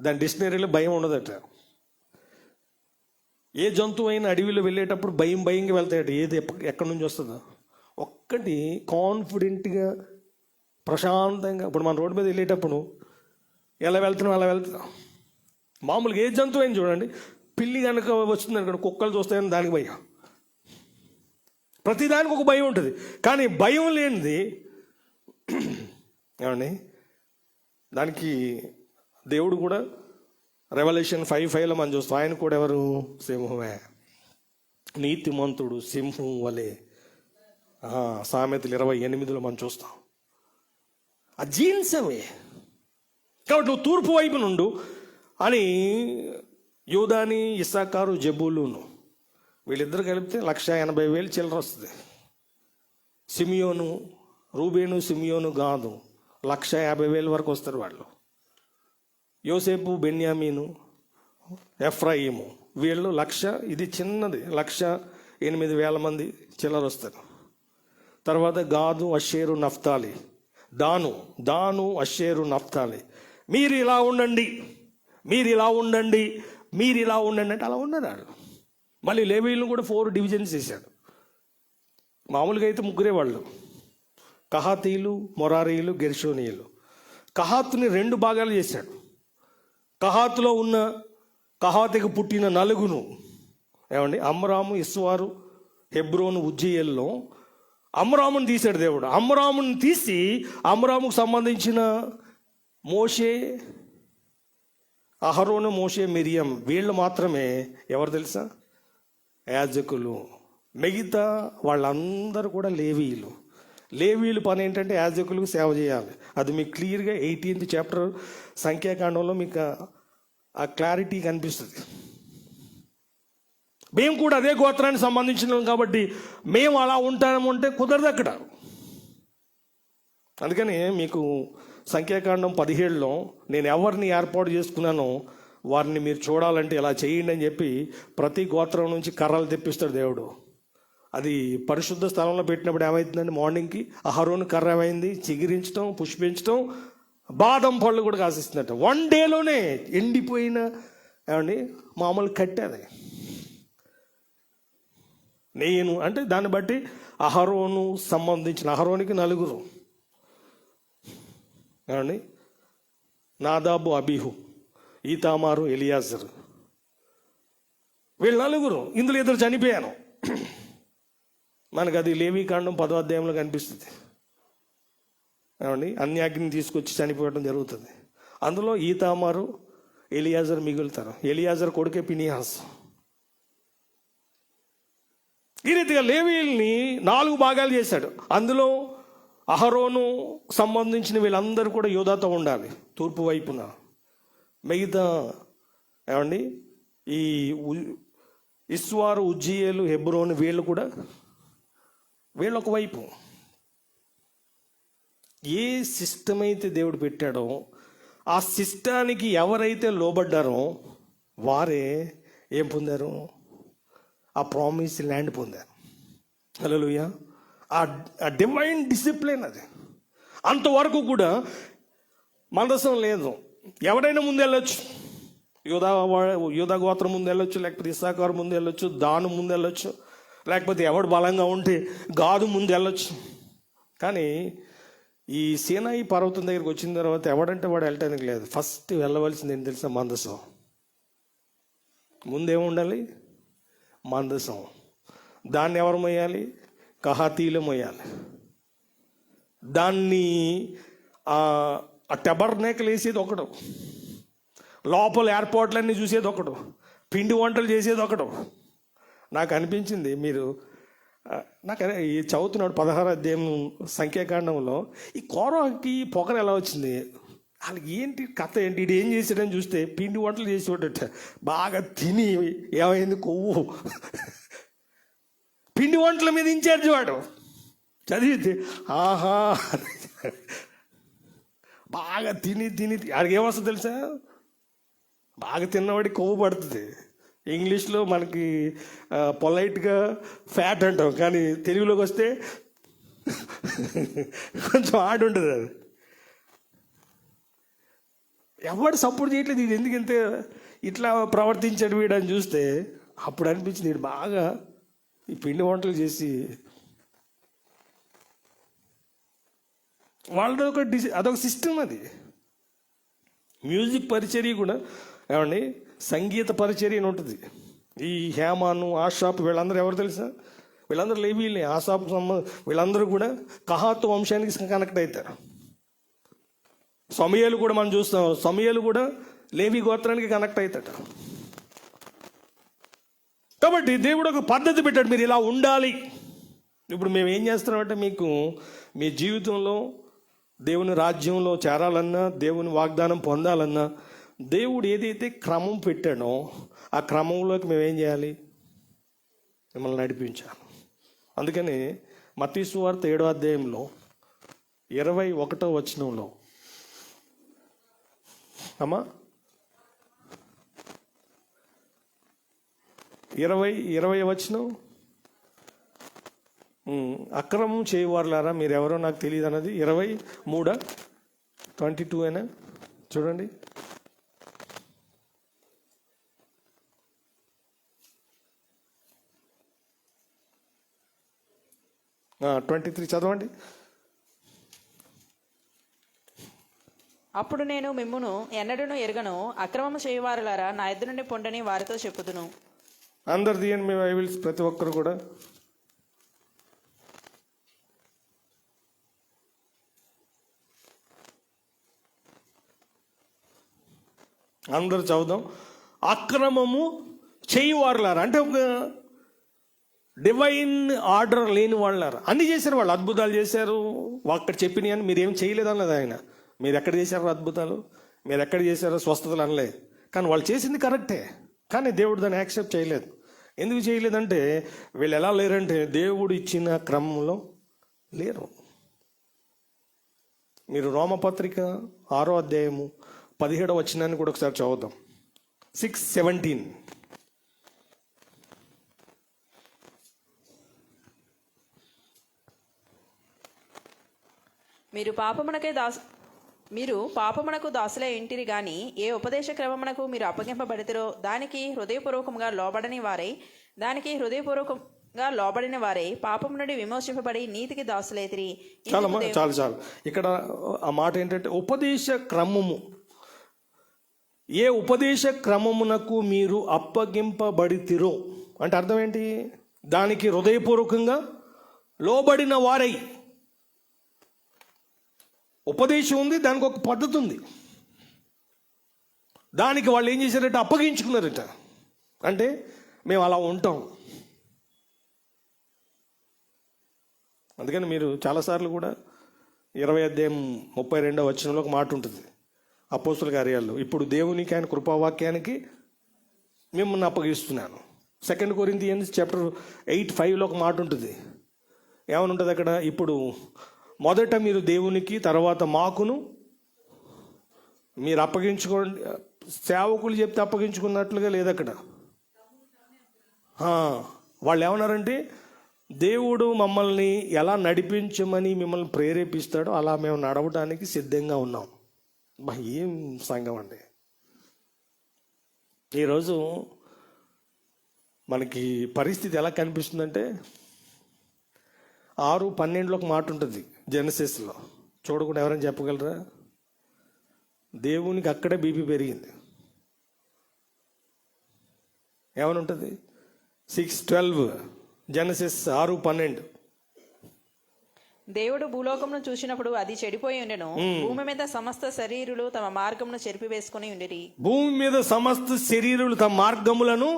A: దాని డిక్షనరీలో భయం ఉండదట. ఏ జంతువు అయినా అడవిలో వెళ్ళేటప్పుడు భయంగా వెళ్తాయట, ఏది ఎక్కడి నుంచి వస్తుందో. ఒక్కటి కాన్ఫిడెంట్గా ప్రశాంతంగా, ఇప్పుడు మన రోడ్డు మీద వెళ్ళేటప్పుడు ఎలా వెళ్తున్నాం అలా వెళ్తున్నాం. మామూలుగా ఏ జంతువు అయినా చూడండి, పిల్లి కనుక వస్తుంది అనుకోండి, కుక్కలు చూస్తాయని దానికి భయం, ప్రతిదానికి ఒక భయం ఉంటుంది. కానీ భయం లేనిది ఏమండి, దానికి దేవుడు కూడా రెవల్యూషన్ 5:5 మనం చూస్తాం, ఆయన కూడా ఎవరు, సింహమే, నీతిమంతుడు సింహం వలె. సామెతలు 28 మనం చూస్తాం. ఆ జీన్స్ అవి. కాబట్టి నువ్వు తూర్పు వైపు నుండు అని యూదాని, ఇస్సాకారు, జబూలూను వీళ్ళిద్దరు కలిపితే 180,000 చిల్లర వస్తుంది. సిమియోను, రూబేను, సిమియోను, గాదు 150,000 వరకు వస్తారు వాళ్ళు. యోసేపు, బెన్యామీను, ఎఫ్రాయిము వీళ్ళు 1,00,000, ఇది చిన్నది 108,000 మంది చిల్లర వస్తారు. తర్వాత గాదు, అషేరు, నఫ్తాలి, దాను, అషేరు, నఫ్తాలి. మీరు ఇలా ఉండండి, మీరు ఇలా ఉండండి, మీరు ఇలా ఉండండి అంటే అలా ఉన్నారు. మళ్ళీ లేవీలను కూడా 4 డివిజన్స్ చేశాడు. మామూలుగా అయితే 3 వాళ్ళు, కహాతీయులు, మొరారీయులు, గెర్షోనీయులు. కహాతుని 2 భాగాలు చేశాడు. కహాతులో ఉన్న కహాతికి పుట్టిన 4 ఏమండి, అమ్రాము, ఇస్వారు, హెబ్రోను, ఉజ్జీయేల్లో అమ్రాముని తీశాడు దేవుడు. అమ్రాముని తీసి అమ్రాముకు సంబంధించిన మోషే, అహరోను, మోషే, మిరియం వీళ్ళు మాత్రమే ఎవరు తెలుసా, యాజకులు. మిగతా వాళ్ళందరూ కూడా లేవీయులు. లేవీయులు పని ఏంటంటే యాజకులకు సేవ చేయాలి. అది మీకు క్లియర్గా 18th చాప్టర్ సంఖ్యాకాండంలో మీకు ఆ క్లారిటీ కనిపిస్తుంది. మేము కూడా అదే గోత్రానికి సంబంధించినాం కాబట్టి మేము అలా ఉంటామంటే కుదరదు అక్కడ. అందుకని మీకు సంఖ్యాకాండం 17లో నేను ఎవరిని ఏర్పాటు చేసుకున్నానో వారిని మీరు చూడాలంటే ఇలా చేయండి అని చెప్పి ప్రతి గోత్రం నుంచి కర్రలు తెప్పిస్తాడు దేవుడు. అది పరిశుద్ధ స్థలంలో పెట్టినప్పుడు ఏమవుతుందండి, మార్నింగ్కి అహరోను కర్ర ఏమైంది, చిగిరించడం, పుష్పించడం, బాదం పళ్ళు కూడా కాసిస్తున్నట్టు. 1 డేలోనే ఎండిపోయిన ఏమండి మామూలు కట్టేది. నేను అంటే దాన్ని బట్టి అహరోను సంబంధించిన అహరోనికి 4 ఏమండి, నాదాబు, అబీహు, ఈతామారు, ఎలియాజరు, వీళ్ళు 4. ఇందులో 2 చనిపోయాను. మనకు అది లేవీకాండం 10వ అధ్యాయంలో కనిపిస్తుంది. ఏమండి, అన్యాగ్ని తీసుకొచ్చి చనిపోవడం జరుగుతుంది. అందులో ఈతామారు, ఎలియాజరు మిగులుతారు. ఎలియాజరు కొడుకే ఫినిహాస్. ఈ రీతిగా లేవీయుల్ని 4 భాగాలు చేశాడు. అందులో అహరోను సంబంధించిన వీళ్ళందరూ కూడా యోధాతో ఉండాలి తూర్పు వైపున. మిగతా ఏమండి ఈ ఇస్వారు, ఉజ్జీయేలు, హెబ్రోను వీళ్ళు కూడా వీళ్ళొక వైపు. ఏ సిస్టమ్ అయితే దేవుడు పెట్టాడో ఆ సిస్టానికి ఎవరైతే లోబడ్డారో వారే ఏం పొందారు, ఆ ప్రామిస్ ల్యాండ్ పొందారు. హల్లెలూయా. ఆ డివైన్ డిసిప్లిన్ అది. అంతవరకు కూడా మందసం లేదు. ఎవరైనా ముందు వెళ్ళొచ్చు, యూదా గోత్రం ముందు వెళ్ళొచ్చు, లేకపోతే ఇస్సాకారు ముందు వెళ్ళొచ్చు, దాను ముందు వెళ్ళొచ్చు, లేకపోతే ఎవడు బలంగా ఉంటే గాదు ముందు వెళ్ళొచ్చు. కానీ ఈ సీనాయి పర్వతం దగ్గరికి వచ్చిన తర్వాత ఎవడంటే వాడు వెళ్ళటానికి లేదు. ఫస్ట్ వెళ్ళవలసింది ఏం తెలుసా, మందసం. ముందేముండాలి, మందసం. దాన్ని ఎవరు మోయాలి, కహాతీలు మోయాలి. దాన్ని ఆ టెబర్నేకలు వేసేది ఒకడు, లోపల ఏర్పాట్లన్నీ చూసేది ఒకడు, పిండి వంటలు చేసేది ఒకడు. నాకు అనిపించింది, మీరు నాకు ఈ చదువుతున్నాడు 16వ అధ్యాయం సంఖ్యాకాండంలో ఈ కోరకి పొగర ఎలా వచ్చింది, వాళ్ళకి ఏంటి కథ ఏంటి, ఇది ఏం చేసాడని చూస్తే పిండి వంటలు చేసేవాడట. బాగా తిని ఏమైంది, కొవ్వు, పిండి వంటల మీద ఇన్ఛార్జ్ వాడు. చదివితే ఆహా బాగా తిని తిని ఆడికి ఏమొస్తుంది తెలుసా? బాగా తిన్నవాడికి కొవ్వు పడుతుంది. ఇంగ్లీష్లో మనకి పొలైట్గా ఫ్యాట్ అంటాం, కానీ తెలుగులోకి వస్తే కొంచెం ఆడి ఉంటుంది. అది ఎవడు సపోర్ట్ చేయట్లేదు, ఇది ఎందుకు ఇంత ఇట్లా ప్రవర్తించాడు వీడని చూస్తే అప్పుడు అనిపించింది వీడు బాగా ఈ పిండి వంటలు చేసి వాళ్ళది ఒక అదొక సిస్టమ్. అది మ్యూజిక్ పరిచర్య కూడా ఏమండి, సంగీత పరిచర్య అని ఉంటుంది. ఈ హేమాను, ఆషాపు వీళ్ళందరూ ఎవరు తెలుసా? వీళ్ళందరూ లేవీలే. ఆసాపు వీళ్ళందరూ కూడా కహాతు వంశానికి కనెక్ట్ అవుతారు. సమూయేలు కూడా మనం చూస్తాం, సమూయేలు కూడా లేవి గోత్రానికి కనెక్ట్ అవుతాడు. కాబట్టి దేవుడు ఒక పద్ధతి పెట్టాడు, మీరు ఇలా ఉండాలి. ఇప్పుడు మేము ఏం చేస్తున్నామంటే, మీకు మీ జీవితంలో దేవుని రాజ్యంలో చేరాలన్నా, దేవుని వాగ్దానం పొందాలన్నా, దేవుడు ఏదైతే క్రమం పెట్టాడో ఆ క్రమంలోకి మేము ఏం చేయాలి? మిమ్మల్ని నడిపించాలి. అందుకని మత్తయి సువార్త 7వ అధ్యాయంలో 21వ వచనంలో అమ్మా 20 వచనం, అక్రమం చేయవారులారా మీరెవరో నాకు తెలియదు అన్నది 23-22 అయినా చూడండి. ఆ 23 చదవండి.
B: అప్పుడు నేను మిమ్మును ఎన్నడూను ఎరగను, అక్రమము చేయవారులారా నా ఎద్దు నుండి పొండని వారితో చెప్పుదును.
A: అందరు తీయండి మీ బైబిల్స్, ప్రతి ఒక్కరు కూడా. అందరు చదువుదాం. అక్రమము చేయువారులారా అంటే ఒక డివైన్ ఆర్డర్ లేని వాళ్ళారా. అన్ని చేశారు వాళ్ళు, అద్భుతాలు చేశారు, అక్కడ చెప్పినాయి అని మీరేం చేయలేదు అనలేదు ఆయన. మీరు ఎక్కడ చేశారో అద్భుతాలు, మీరు ఎక్కడ చేశారో స్వస్థతలు అనలేదు. కానీ వాళ్ళు చేసింది కరెక్టే, కానీ దేవుడు దాన్ని యాక్సెప్ట్ చేయలేదు. ఎందుకు చేయలేదంటే వీళ్ళు ఎలా లేరంటే దేవుడు ఇచ్చిన క్రమంలో లేరు. మీరు రోమపత్రిక 6వ అధ్యాయము 17వ వచనాన్ని కూడా ఒకసారి చదువుదాం. 6:17.
B: మీరు పాపమునకు దాసులై ఇంటిరి గాని ఏ ఉపదేశ క్రమమునకు మీరు అప్పగింపబడితిరో దానికి హృదయపూర్వకంగా లోబడిన వారై పాపము నుండి విమోచింపబడి నీతికి దాసులైతిరి.
A: చాలు. ఇక్కడ ఆ మాట ఏంటంటే ఉపదేశ క్రమము. ఏ ఉపదేశ క్రమమునకు మీరు అప్పగింపబడితిరో అంటే అర్థం ఏంటి? దానికి హృదయపూర్వకంగా లోబడిన వారై. ఉపదేశం ఉంది, దానికి ఒక పద్ధతి ఉంది. దానికి వాళ్ళు ఏం చేశారట? అప్పగించుకున్నారట. అంటే మేము అలా ఉంటాం. అందుకని మీరు చాలాసార్లు కూడా 20వ అధ్యాయం 32వ వచనంలో ఒక మాట ఉంటుంది అపోస్తుల కార్యాల్లో, ఇప్పుడు దేవునికి ఆయన కృపావాక్యానికి మిమ్మల్ని అప్పగిస్తున్నాను. 2 కొరింథియన్స్ చాప్టర్ 8:5లో ఒక మాట ఉంటుంది. ఏమని ఉంటుంది అక్కడ? ఇప్పుడు మొదట మీరు దేవునికి, తర్వాత మాకును మీరు అప్పగించుకోండి. సేవకులు చెప్తే అప్పగించుకున్నట్లుగా లేదు అక్కడ. వాళ్ళు ఏమన్నారంటే దేవుడు మమ్మల్ని ఎలా నడిపించమని మిమ్మల్ని ప్రేరేపిస్తాడో అలా మేము నడవడానికి సిద్ధంగా ఉన్నాం. ఏం సంఘం అండి! ఈరోజు మనకి పరిస్థితి ఎలా కనిపిస్తుందంటే 6:12లో ఒక మాట ఉంటుంది జెనసిస్లో. చూడకుండా ఎవరైనా చెప్పగలరా? దేవునికి అక్కడే బీపీ పెరిగింది. ఏమని ఉంటుంది? 6:12 జెనసిస్ 6:12.
B: దేవుడు భూలోకమును చూసినప్పుడు అది చెడిపోయి ఉండెను, భూమి మీద సమస్త శరీరులు తమ మార్గమును చెరిపివేసుకుని ఉండిరి.
A: భూమి మీద సమస్త శరీరులు తమ మార్గములను,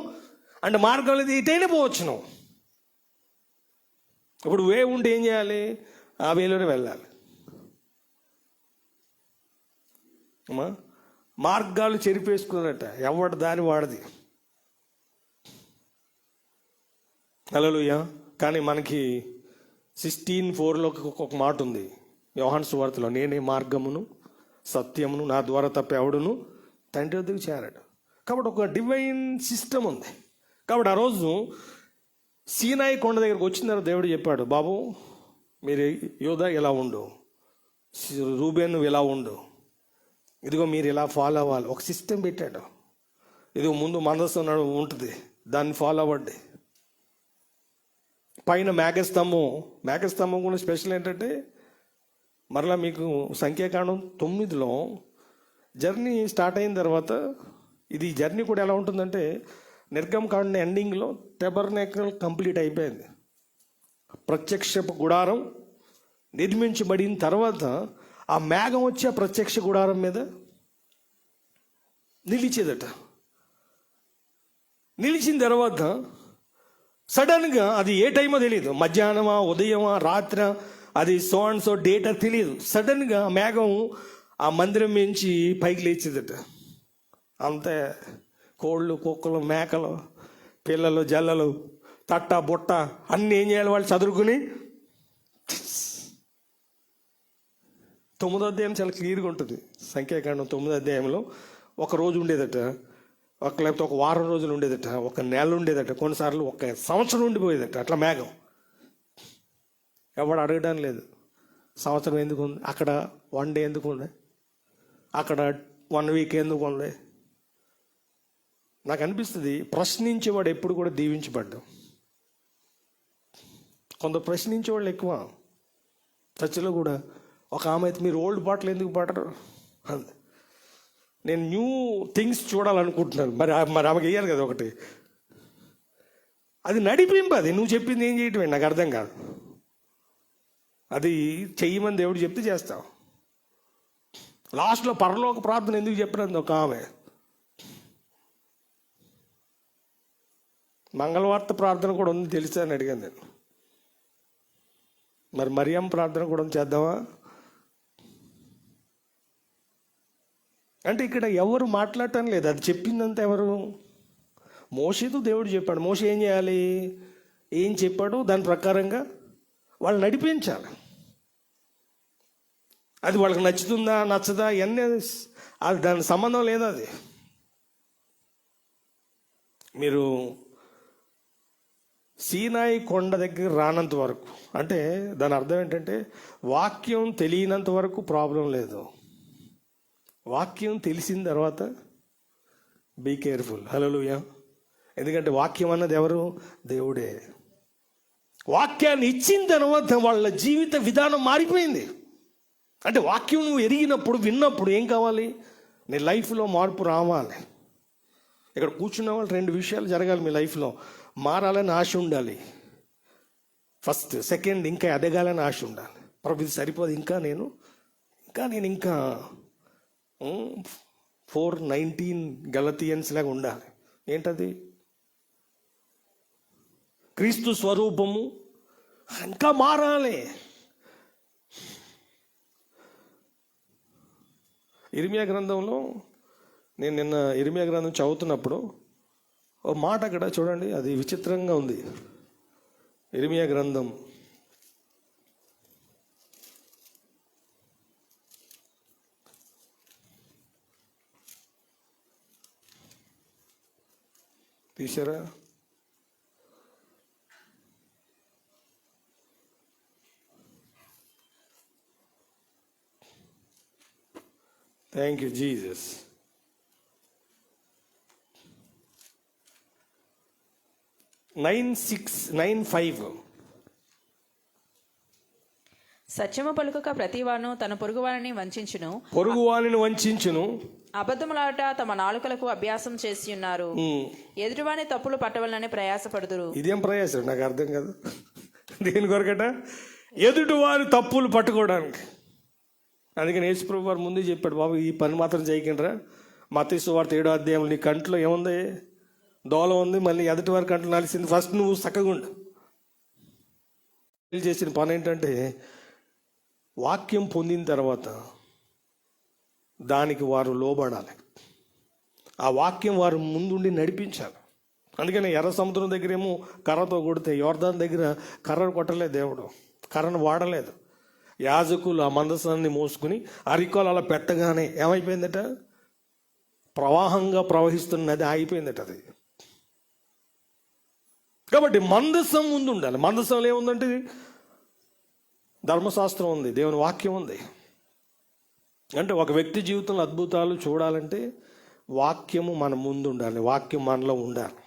A: అంటే మార్గంలో ఇటైనా పోవచ్చును. ఇప్పుడు వే ఉంటే ఏం చేయాలి? ఆ వేలోనే వెళ్ళాలి. అమ్మా, మార్గాలు చెరిపేసుకున్నారట. ఎవరి దారి వాడది. హల్లెలూయా. కానీ మనకి 16:4లో ఒక మాట ఉంది యోహాను సువార్తలో, నేనే మార్గమును సత్యమును నా ద్వారా తప్ప ఎవడును తండ్రి వద్దకు చేరాడు. కాబట్టి ఒక డివైన్ సిస్టమ్ ఉంది. కాబట్టి ఆ రోజు సీనాయి కొండ దగ్గరకు వచ్చిన తర్వాత దేవుడు చెప్పాడు, బాబు మీరు యోధా ఇలా ఉండు, రూబేన్ నువ్వు ఇలా ఉండు, ఇదిగో మీరు ఇలా ఫాలో అవ్వాలి. ఒక సిస్టమ్ పెట్టాడు. ఇదిగో ముందు మందసం ఉంటుంది, దాన్ని ఫాలో అవ్వండి. పైన మేఘస్తంభం కూడా స్పెషల్ ఏంటంటే, మరలా మీకు సంఖ్యాకాండం 9లో జర్నీ స్టార్ట్ అయిన తర్వాత ఇది జర్నీ కూడా ఎలా ఉంటుందంటే, నిర్గమకాండం ఎండింగ్లో టెబర్నేకల్ కంప్లీట్ అయిపోయింది. ప్రత్యక్షపు గుడారం నిర్మించబడిన తర్వాత ఆ మేఘం వచ్చి ఆ ప్రత్యక్ష గుడారం మీద నిలిచేదట. నిలిచిన తర్వాత సడన్గా అది ఏ టైమో తెలియదు, మధ్యాహ్నమా ఉదయమా రాత్రి, అది సో డేటా తెలియదు. సడన్గా మేఘం ఆ మందిరం నుంచి పైకి లేచేదట. అంతే కోళ్ళు, కుక్కలు, మేకలు, పిల్లలు, జల్లలు, తట్ట బుట్ట అన్నీ ఏం చేయాలి, వాళ్ళు చదువుకుని 9వ అధ్యాయం చాలా క్లియర్గా ఉంటుంది. సంఖ్యాకాండం 9వ అధ్యాయంలో ఒక రోజు ఉండేదట, లేకపోతే ఒక వారం రోజులు ఉండేదట, ఒక నెల ఉండేదట, కొన్నిసార్లు ఒక సంవత్సరం ఉండిపోయేదట. అట్లా మేఘం ఎవడు అడగడానికి లేదు. సంవత్సరం ఎందుకు ఉంది, అక్కడ 1 డే ఎందుకు ఉంది, అక్కడ 1 వీక్ ఎందుకు ఉంది. నాకు అనిపిస్తుంది ప్రశ్నించేవాడు ఎప్పుడు కూడా దీవించబడ్డాం. కొందరు ప్రశ్నించేవాళ్ళు ఎక్కువ. చర్చిలో కూడా ఒక ఆమె అయితే, మీరు ఓల్డ్ పాటలు ఎందుకు పాడరు అంది. నేను న్యూ థింగ్స్ చూడాలనుకుంటున్నాను. మరి ఆమెకి వేయాలి కదా ఒకటి. అది నడిపింపు. అది నువ్వు చెప్పింది ఏం చేయటమే నాకు అర్థం కాదు. అది చెయ్యమని దేవుడు చెప్తే చేస్తావు. లాస్ట్లో పరలోక ప్రార్థన ఎందుకు చెప్పినది ఒక ఆమె. మంగళవార్త ప్రార్థన కూడా ఉంది తెలుసా అని అడిగాను నేను. మరి మరియం ప్రార్థన కూడా చేద్దామా అంటే, ఇక్కడ ఎవరు మాట్లాడటం లేదు. అది చెప్పిందంతా ఎవరు? మోషేతో దేవుడు చెప్పాడు. మోషే ఏం చేయాలి, ఏం చెప్పాడు దాని ప్రకారంగా వాళ్ళు నడిపించాలి. అది వాళ్ళకి నచ్చుతుందా నచ్చదా ఇవన్నీ అది దాని సంబంధం లేదు. అది మీరు సీనాయి కొండ దగ్గర రానంత వరకు, అంటే దాని అర్థం ఏంటంటే, వాక్యం తెలియనంత వరకు ప్రాబ్లం లేదు. వాక్యం తెలిసిన తర్వాత బీ కేర్ఫుల్. హల్లెలూయా. ఎందుకంటే వాక్యం అన్నది ఎవరు? దేవుడే. వాక్యాన్ని ఇచ్చిన తర్వాత వాళ్ళ జీవిత విధానం మారిపోయింది. అంటే వాక్యం నువ్వు ఎరిగినప్పుడు, విన్నప్పుడు ఏం కావాలి? నీ లైఫ్లో మార్పు రావాలి. ఇక్కడ కూర్చున్న వాళ్ళు 2 విషయాలు జరగాలి మీ లైఫ్లో. మారాలని ఆశ ఉండాలి ఫస్ట్. సెకండ్, ఇంకా ఎదగాలని ఆశ ఉండాలి. ప్రభు ఇది సరిపోదు, ఇంకా నేను 4:19 గలతీయన్స్ లాగా ఉండాలి. ఏంటది? క్రీస్తు స్వరూపము ఇంకా మారాలి. ఇర్మియా గ్రంథంలో నేను నిన్న ఇర్మియా గ్రంథం చదువుతున్నప్పుడు ఓ మాట అక్కడ చూడండి, అది విచిత్రంగా ఉంది. ఇర్మియా గ్రంథం తీసారా? Thank you Jesus. (9:6-9:5)
B: సత్యము పలుకక ప్రతివాను తన పొరుగువారిని వంచించును, అబద్ధములాట తమ నాలుకలకు అభ్యాసం చేసి ఉన్నారు. ఎదుటివాని తప్పులు పట్టవలనని ప్రయాసపడుదురు.
A: ఇదేం ప్రయాసం నాకు అర్థం కాదు. దేని కొరకట? ఎదుటివారి తప్పులు పట్టుకోవడానికి. అందుకని యేసుప్రభు వారు ముందే చెప్పాడు, బాబు ఈ పని మాత్రం చేయకండిరా. మత్తయి సువార్త 7వ అధ్యాయంలో నీ కంట్లో ఏముంది? దోల ఉంది. మళ్ళీ ఎదుటివారి కంట్లో నలిసింది. ఫస్ట్ నువ్వు చక్కగా ఉండు. చేసిన పని ఏంటంటే, వాక్యం పొందిన తర్వాత దానికి వారు లోబడాలి. ఆ వాక్యం వారు ముందుండి నడిపించాలి. అందుకని ఎర్ర సముద్రం దగ్గర ఏమో కర్రతో కొడితే, యోర్దాన్ దగ్గర కర్రను కొట్టలేదు దేవుడు, కర్రను వాడలేదు. యాజకులు ఆ మందసాన్ని మోసుకుని అరికాలు అలా పెట్టగానే ఏమైపోయిందట? ప్రవాహంగా ప్రవహిస్తున్న నది ఆగిపోయిందట అది. కాబట్టి మందసం ముందు ఉండాలి. మందసంలో ఏముందంటే ధర్మశాస్త్రం ఉంది, దేవుని వాక్యం ఉంది. అంటే ఒక వ్యక్తి జీవితంలో అద్భుతాలు చూడాలంటే వాక్యము మన ముందు ఉండాలి, వాక్యం మనలో ఉండాలి.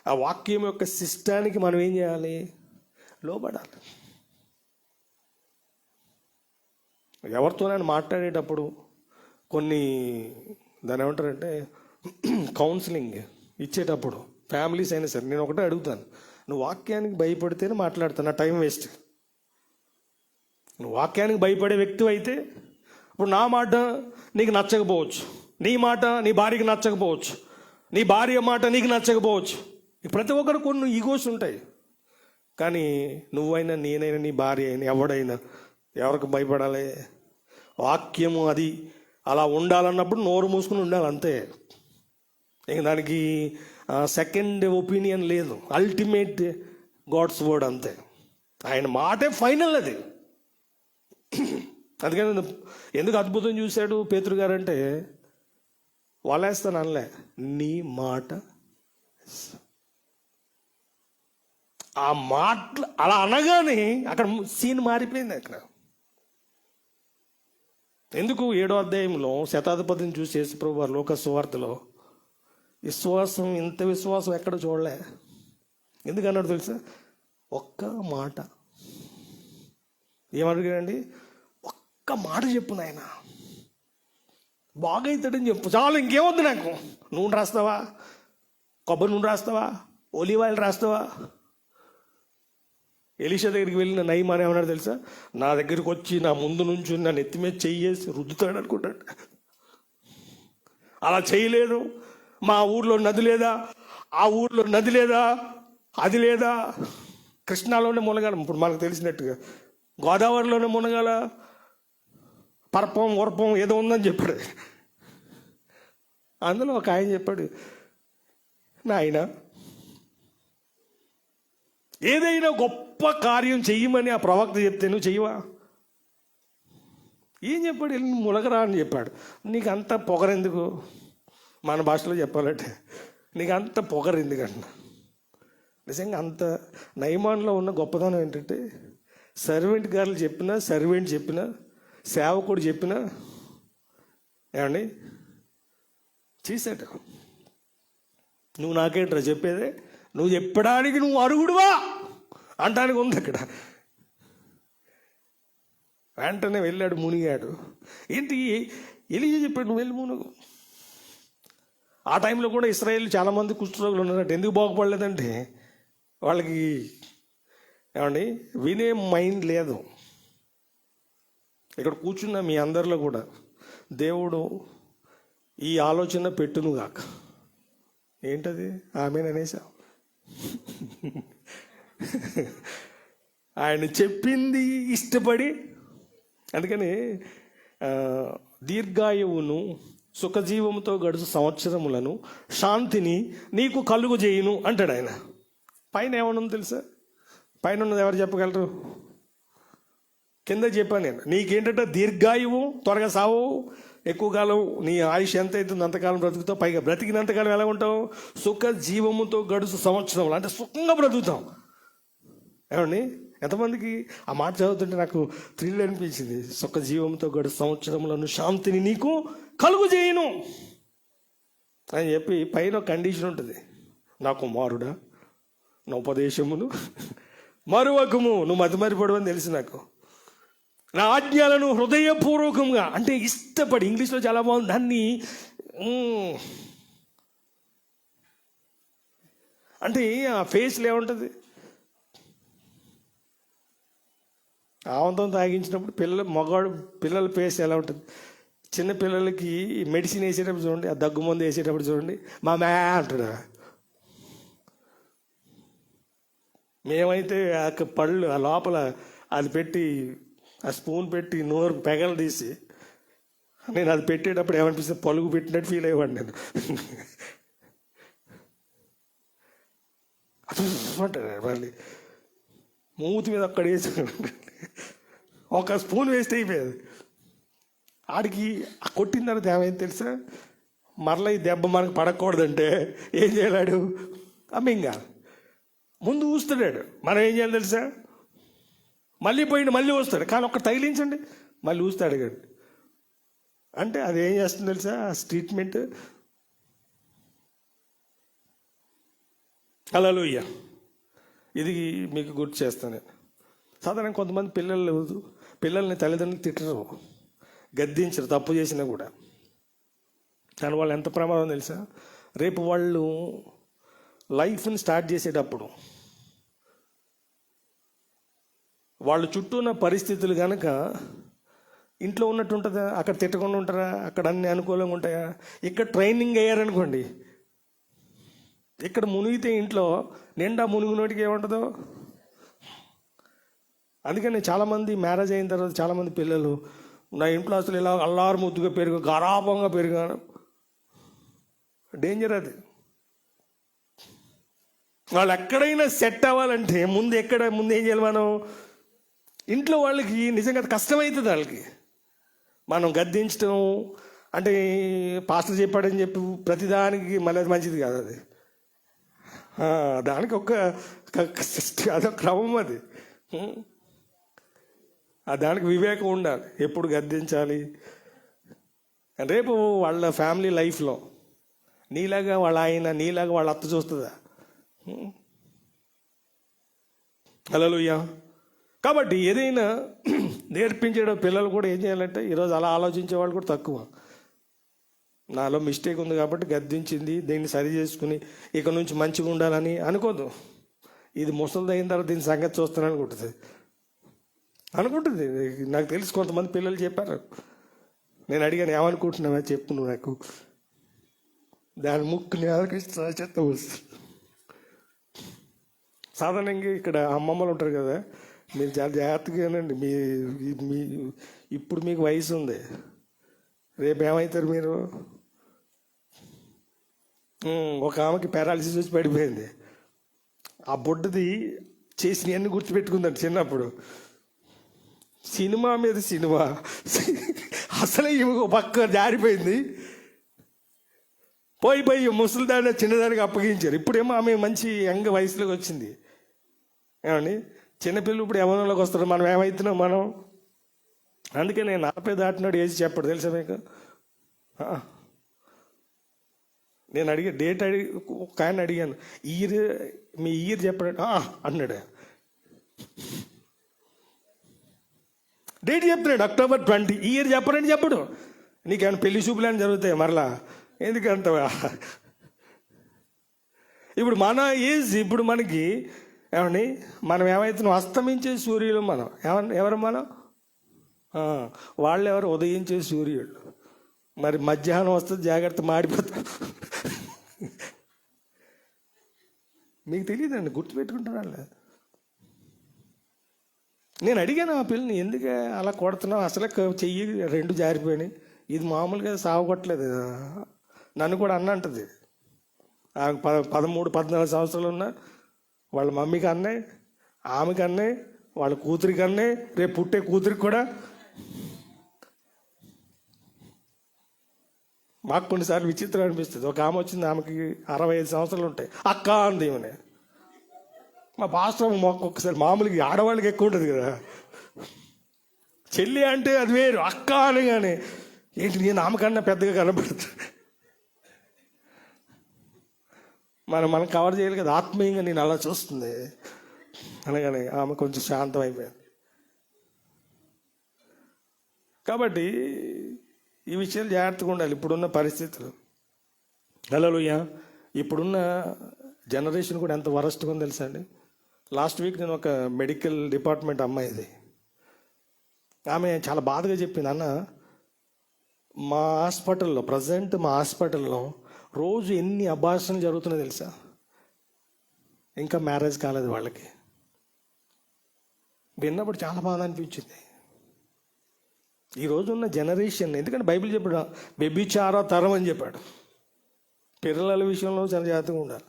A: ఆ వాక్యం యొక్క శిష్టానికి మనం ఏం చేయాలి? లోబడాలి. ఎవరితోనైనా మాట్లాడేటప్పుడు కొన్ని దాని ఏమంటారంటే కౌన్సిలింగ్ ఇచ్చేటప్పుడు ఫ్యామిలీస్ అయినా సరే నేను ఒకటే అడుగుతాను, నువ్వు వాక్యానికి భయపడితేనే మాట్లాడుతాను, నా టైం వేస్ట్. నువ్వు వాక్యానికి భయపడే వ్యక్తి అయితే ఇప్పుడు నా మాట నీకు నచ్చకపోవచ్చు, నీ మాట నీ భార్యకి నచ్చకపోవచ్చు, నీ భార్య మాట నీకు నచ్చకపోవచ్చు. ప్రతి ఒక్కరు కొన్ని ఈగోస్ ఉంటాయి. కానీ నువ్వైనా నేనైనా నీ భార్య అయినా ఎవడైనా ఎవరికి భయపడాలి? వాక్యము అది అలా ఉండాలన్నప్పుడు నోరు మూసుకుని ఉండాలి అంతే. ఇంక దానికి సెకండ్ ఒపీనియన్ లేదు. అల్టిమేట్ గాడ్స్ వర్డ్ అంతే. ఆయన మాటే ఫైనల్ అది. అందుకని ఎందుకు అద్భుతం చూశాడు పేతురు గారు అంటే, వాళ్ళేస్తాను అనలే, నీ మాట. ఆ మాటలు అలా అనగానే అక్కడ సీన్ మారిపోయింది. అక్కడ ఎందుకు 7వ అధ్యాయంలో శతాధిపతిని చూసి యేసుప్రభు వారు లోక సువార్తలో విశ్వాసం, ఇంత విశ్వాసం ఎక్కడ చూడలే. ఎందుకన్నాడు తెలుసా? ఒక్క మాట. ఏమడిగాడండి? ఒక్క మాట చెప్పు నాయన, బాగైతాడని చెప్పు చాలు, ఇంకేమొద్దు నాకు. నూనె రాస్తావా? కొబ్బరి నూనె రాస్తావా? ఒలివ్ ఆయిల్ రాస్తావా? ఎలీషా దగ్గరికి వెళ్ళిన నయమాన్ ఏమన్నాడు తెలుసా? నా దగ్గరికి వచ్చి నా ముందు నుంచి నా నెత్తి మీద చెయ్యేసి రుద్దుతాడు అనుకుంటాడు. అలా చేయలేదు. మా ఊర్లో నది లేదా, ఆ ఊర్లో నది లేదా, అది లేదా, కృష్ణాలోనే మునగాల, ఇప్పుడు మనకు తెలిసినట్టుగా గోదావరిలోనే మునగాల, పర్పం వర్పం ఏదో ఉందని చెప్పాడు. అందులో ఒక ఆయన చెప్పాడు, నాయన ఏదైనా గొప్ప కార్యం చెయ్యమని ఆ ప్రవక్త చెప్తే నువ్వు చెయ్యవా? ఏం చెప్పాడు? వెళ్ళి మునగరా అని చెప్పాడు. నీకు అంత పొగరెందుకు? మన భాషలో చెప్పాలంటే నీకు అంత పొగరు ఎందుకంట. నిజంగా అంత నయమాన్లో ఉన్న గొప్పతనం ఏంటంటే, సర్వెంట్ గారు చెప్పినా, సర్వెంట్ చెప్పినా, సేవకుడు చెప్పినా ఏమండి చేశాడు. నువ్వు నాకేంట్రా చెప్పేదే? నువ్వు చెప్పడానికి నువ్వు అరుగుడువా అంటానికి ఉంది అక్కడ. వెంటనే వెళ్ళాడు, మునిగాడు. ఏంటి ఎలీషా చెప్పాడు, నువ్వు వెళ్ళి మునుగు. ఆ టైంలో కూడా ఇశ్రాయేల్ చాలామంది కుష్ఠరోగులు ఉన్నారంట. ఎందుకు బాగుపడలేదంటే వాళ్ళకి ఏమండి వినే మైండ్ లేదు. ఇక్కడ కూర్చున్న మీ అందరిలో కూడా దేవుడు ఈ ఆలోచన పెట్టునుగాక. ఏంటది? ఆమెననేసా. ఆయన చెప్పింది ఇష్టపడి, అందుకని దీర్ఘాయువును సుఖజీవముతో గడుచు సంవత్సరములను శాంతిని నీకు కలుగు చేయును అంటాడు ఆయన. పైన ఏమన్నా తెలుసా? పైన ఉన్నది ఎవరు చెప్పగలరు? కింద చెప్పాను నేను. నీకేంటంటే దీర్ఘాయువు, త్వరగా సావు, ఎక్కువ కాలం నీ ఆయుష్ ఎంత అవుతుంది అంతకాలం బ్రతుకుతావు. పైగా బ్రతికినంతకాలం ఎలా ఉంటావు? సుఖ జీవముతో గడుచు సంవత్సరములు, అంటే సుఖంగా బ్రతుకుతాం. ఏమండి ఎంతమందికి ఆ మాట చదువుతుంటే నాకు థ్రిల్ అనిపించింది. సుఖ జీవంతో గడుచు సంవత్సరములను శాంతిని నీకు కలుగు చేయను అని చెప్పి పైన కండిషన్ ఉంటుంది. నా కుమారుడా, నా ఉపదేశమును మరువకము. నువ్వు మతిమరిపడు అని తెలిసి నాకు. నా ఆజ్ఞలను హృదయపూర్వకంగా, అంటే ఇష్టపడి. ఇంగ్లీష్లో చాలా బాగుంది. దాన్ని అంటే ఆ ఫేస్లో ఏముంటుంది? ఆవంతం తాగించినప్పుడు పిల్లల ఫేస్ ఎలా ఉంటుంది? చిన్న పిల్లలకి మెడిసిన్ వేసేటప్పుడు చూడండి, ఆ దగ్గు మందు వేసేటప్పుడు చూడండి, మా మ్యా అంటాడు. మేమైతే ఆ పళ్ళు ఆ లోపల అది పెట్టి, ఆ స్పూన్ పెట్టి నోరు పెగలు తీసి, నేను అది పెట్టేటప్పుడు ఏమనిపిస్తుంది? పలుగు పెట్టినట్టు ఫీల్ అయ్యేవాడు నేను. అంటాడు మళ్ళీ మూతి మీద అక్కడ వేసి ఒక స్పూన్ వేస్ట్ అయిపోయేది. ఆడికి ఆ కొట్టిన తర్వాత ఏమైంది తెలుసా, మరలా ఈ దెబ్బ మనకు పడకూడదంటే ఏం చేయలేడు, అమ్మింగా ముందు ఊస్తున్నాడు. మనం ఏం చేయాలి తెలుసా, మళ్ళీ పోయిండు మళ్ళీ వస్తాడు, కానీ ఒక్క తగిలించండి మళ్ళీ ఊస్తాడు కానీ. అంటే అది ఏం చేస్తుంది తెలుసా, ఆ ట్రీట్మెంట్. హల్లెలూయా. ఇది మీకు గుర్తు చేస్తాను. సాధారణంగా కొంతమంది పిల్లల్ని తల్లిదండ్రులు తిట్టరు, గద్దించరు తప్పు చేసినా కూడా. కానీ వాళ్ళు ఎంత ప్రమాదం తెలుసా, రేపు వాళ్ళు లైఫ్ని స్టార్ట్ చేసేటప్పుడు వాళ్ళు చుట్టూ ఉన్న పరిస్థితులు కనుక ఇంట్లో ఉన్నట్టు ఉంటుందా, అక్కడ తిట్టకుండా ఉంటారా, అక్కడ అన్ని అనుకూలంగా ఉంటాయా. ఇక్కడ ట్రైనింగ్ అయ్యారనుకోండి, ఇక్కడ మునిగితే ఇంట్లో నిండా మునిగినోటికి ఏముంటుందో. అందుకని చాలామంది మ్యారేజ్ అయిన తర్వాత చాలామంది పిల్లలు నా ఇంట్లో అసలు ఇలా అల్లారు ముద్దుగా పెరుగు గారాభంగా పెరిగాను. డేంజర్ అది. వాళ్ళు ఎక్కడైనా సెట్ అవ్వాలంటే ముందు ఏం చేయాలి మనం, ఇంట్లో వాళ్ళకి నిజంగా కష్టమవుతుంది. వాళ్ళకి మనం గద్దించడం అంటే పాస్టర్ చెప్పాడని చెప్పి ప్రతిదానికి మళ్ళీ అది మంచిది కాదు. అది దానికి అదొక క్రమం. అది దానికి వివేకం ఉండాలి, ఎప్పుడు గద్దించాలి. రేపు వాళ్ళ ఫ్యామిలీ లైఫ్లో నీలాగా వాళ్ళ ఆయన, నీలాగా వాళ్ళ అత్త చూస్తుందా. హల్లెలూయా. కాబట్టి ఏదైనా నేర్పించడం పిల్లలు కూడా ఏం చేయాలంటే, ఈరోజు అలా ఆలోచించే వాళ్ళు కూడా తక్కువ. నాలో మిస్టేక్ ఉంది కాబట్టి గద్దించింది, దీన్ని సరి చేసుకుని ఇక నుంచి మంచిగా ఉండాలని అనుకోదు. ఇది ముసలిది అయిన తర్వాత దీని సంగతి చూస్తాను అనుకుంటుంది. నాకు తెలుసు కొంతమంది పిల్లలు చెప్పారు. నేను అడిగాను, ఏమనుకుంటున్నావా చెప్పు నువ్వు నాకు. దాని ముక్కుని ఆలకిస్తా చెత్త వస్తుంది. సాధారణంగా ఇక్కడ అమ్మమ్మలు ఉంటారు కదా, మీరు చాలా జాగ్రత్తగానండి. మీ ఇప్పుడు మీకు వయసు ఉంది, రేపు ఏమవుతారు మీరు. ఒక ఆమెకి పారాలిసిస్ వచ్చి పడిపోయింది. ఆ బొడ్డది చేసినవన్నీ గుర్తుపెట్టుకుందండి చిన్నప్పుడు. సినిమా మీద సినిమా అసలు ఒక పక్క జారిపోయింది. పోయి ముసలిదాన్ని చిన్నదానికి అప్పగించారు. ఇప్పుడేమో ఆమె మంచి యంగ్ వయసులోకి వచ్చింది. ఏమండి, చిన్నపిల్లలు ఇప్పుడు యవ్వనంలోకి వస్తారు, మనం ఏమవుతున్నాం మనం. అందుకే నేను 40 దాటినాడు ఏజ్ చెప్పడు తెలుసా మీకు. నేను డేట్ ఒక ఆయన అడిగాను, మీ ఇయర్ చెప్పాడు అన్నాడు. డేట్ చెప్తున్నాడు October 20. ఇయర్ చెప్పడండి చెప్పడు. నీకేమైనా పెళ్లి చూపులని జరుగుతాయి మరలా, ఎందుకంత. ఇప్పుడు మన ఏజ్, ఇప్పుడు మనకి ఏమండి, మనం ఏమవుతున్నాం, అస్తమించే సూర్యులు మనం. ఎవరు మనం, వాళ్ళు ఎవరు ఉదయించే సూర్యుడు. మరి మధ్యాహ్నం వస్తుంది, జాగ్రత్త మాడిపోతాం. మీకు తెలియదండి, గుర్తుపెట్టుకుంటారు వాళ్ళు. నేను అడిగాను ఆ పిల్లని, ఎందుకు అలా కొడుతున్నావు, అసలే చెయ్యి 2 జారిపోయినాయి. ఇది మామూలుగా సావగొట్టలేదు. నన్ను కూడా అంటది. 13-14 సంవత్సరాలు ఉన్నా వాళ్ళ మమ్మీకి అన్నే, ఆమెకి అన్నే, వాళ్ళ కూతురికి అన్నే, రేపు పుట్టే కూతురికి కూడా. మాకు కొన్నిసార్లు విచిత్రం అనిపిస్తుంది. ఒక ఆమె వచ్చింది, ఆమెకి 65 సంవత్సరాలు ఉంటాయి. అక్క అంది ఈమెనే. మా పాస్టర్ మాకు ఒక్కసారి మామూలుగా ఆడవాళ్ళకి ఎక్కువ ఉంటుంది కదా, చెల్లి అంటే అది వేరు, అక్క అనగానే ఏంటి నేను ఆమెకన్నా పెద్దగా కనబడుతుంది. మనం కవర్ చేయాలి కదా, ఆత్మీయంగా నేను అలా చూస్తుంది అనగానే ఆమె కొంచెం శాంతం అయిపోయింది. కాబట్టి ఈ విషయాలు జాగ్రత్తగా ఉండాలి ఇప్పుడున్న పరిస్థితులు. హల్లెలూయా. ఇప్పుడున్న జనరేషన్ కూడా ఎంత వరస్ట్గా ఉందో తెలుసా అండి. లాస్ట్ వీక్ నేను ఒక మెడికల్ డిపార్ట్మెంట్ అమ్మాయిది, ఆమె చాలా బాధగా చెప్పింది, అన్న మా హాస్పిటల్లో రోజు ఎన్ని అబార్షన్లు జరుగుతున్నాయో తెలుసా, ఇంకా మ్యారేజ్ కాలేదు వాళ్ళకి. విన్నప్పుడు చాలా బాధ అనిపించింది. ఈరోజు ఉన్న జనరేషన్, ఎందుకంటే బైబిల్ చెప్పాడు వ్యభిచార తరం అని చెప్పాడు. పిల్లల విషయంలో చాలా జాగ్రత్తగా ఉండాలి.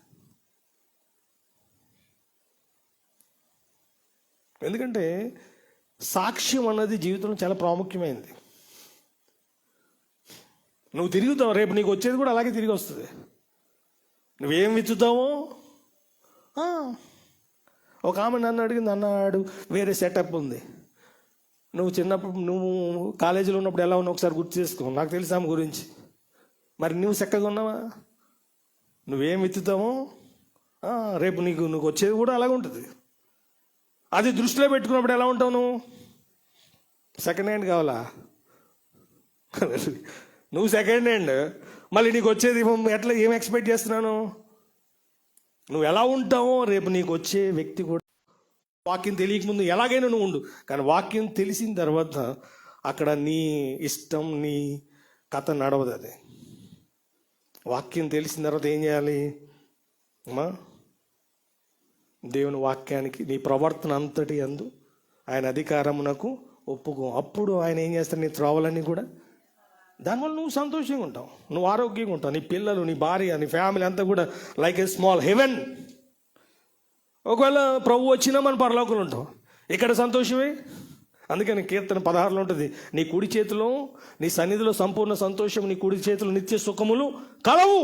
A: ఎందుకంటే సాక్ష్యం అన్నది జీవితంలో చాలా ప్రాముఖ్యమైనది. నువ్వు తిరుగుతావు, రేపు నీకు వచ్చేది కూడా అలాగే తిరిగి వస్తుంది. నువ్వేం విత్తుతావో. ఒక ఆమె నన్ను అడిగింది, అన్నాడు వేరే సెటప్ ఉంది. నువ్వు చిన్నప్పుడు నువ్వు కాలేజీలో ఉన్నప్పుడు ఎలా ఉన్నావు ఒకసారి గుర్తు చేసుకో, నాకు తెలుసు ఆమె గురించి. మరి నువ్వు చక్కగా ఉన్నావా? నువ్వేం విత్తుతావో రేపు నువ్వు వచ్చేది కూడా అలాగే ఉంటుంది. అది దృష్టిలో పెట్టుకున్నప్పుడు ఎలా ఉంటావు నువ్వు? సెకండ్ హ్యాండ్ కావాలా? నువ్వు సెకండ్ హ్యాండ్, మళ్ళీ నీకు వచ్చేది ఎట్లా, ఏం ఎక్స్పెక్ట్ చేస్తున్నాను? నువ్వు ఎలా ఉంటావో రేపు నీకు వచ్చే వ్యక్తి కూడా. వాక్యం తెలియకముందు ఎలాగైనా నువ్వు ఉండు, కానీ వాక్యం తెలిసిన తర్వాత అక్కడ నీ ఇష్టం, నీ కథ నడవదు. అది వాక్యం తెలిసిన తర్వాత ఏం చేయాలి అమ్మా? దేవుని వాక్యానికి నీ ప్రవర్తన అంతటి యందు ఆయన అధికారమునకు ఒప్పుకో. అప్పుడు ఆయన ఏం చేస్తాడు? నీ త్రోవలన్నీ కూడా, దానివల్ల నువ్వు సంతోషంగా ఉంటావు, నువ్వు ఆరోగ్యంగా ఉంటావు, నీ పిల్లలు, నీ భార్య, నీ ఫ్యామిలీ అంతా కూడా లైక్ ఏ స్మాల్ హెవెన్. ఒకవేళ ప్రభు వచ్చినా మనం పరలోకంలో ఉంటాం, ఇక్కడ సంతోషమే. అందుకని కీర్తన 16లో ఉంటుంది, నీ కుడి చేతిలో, నీ సన్నిధిలో సంపూర్ణ సంతోషం, నీ కుడి చేతిలో నిత్య సుఖములు కలవు.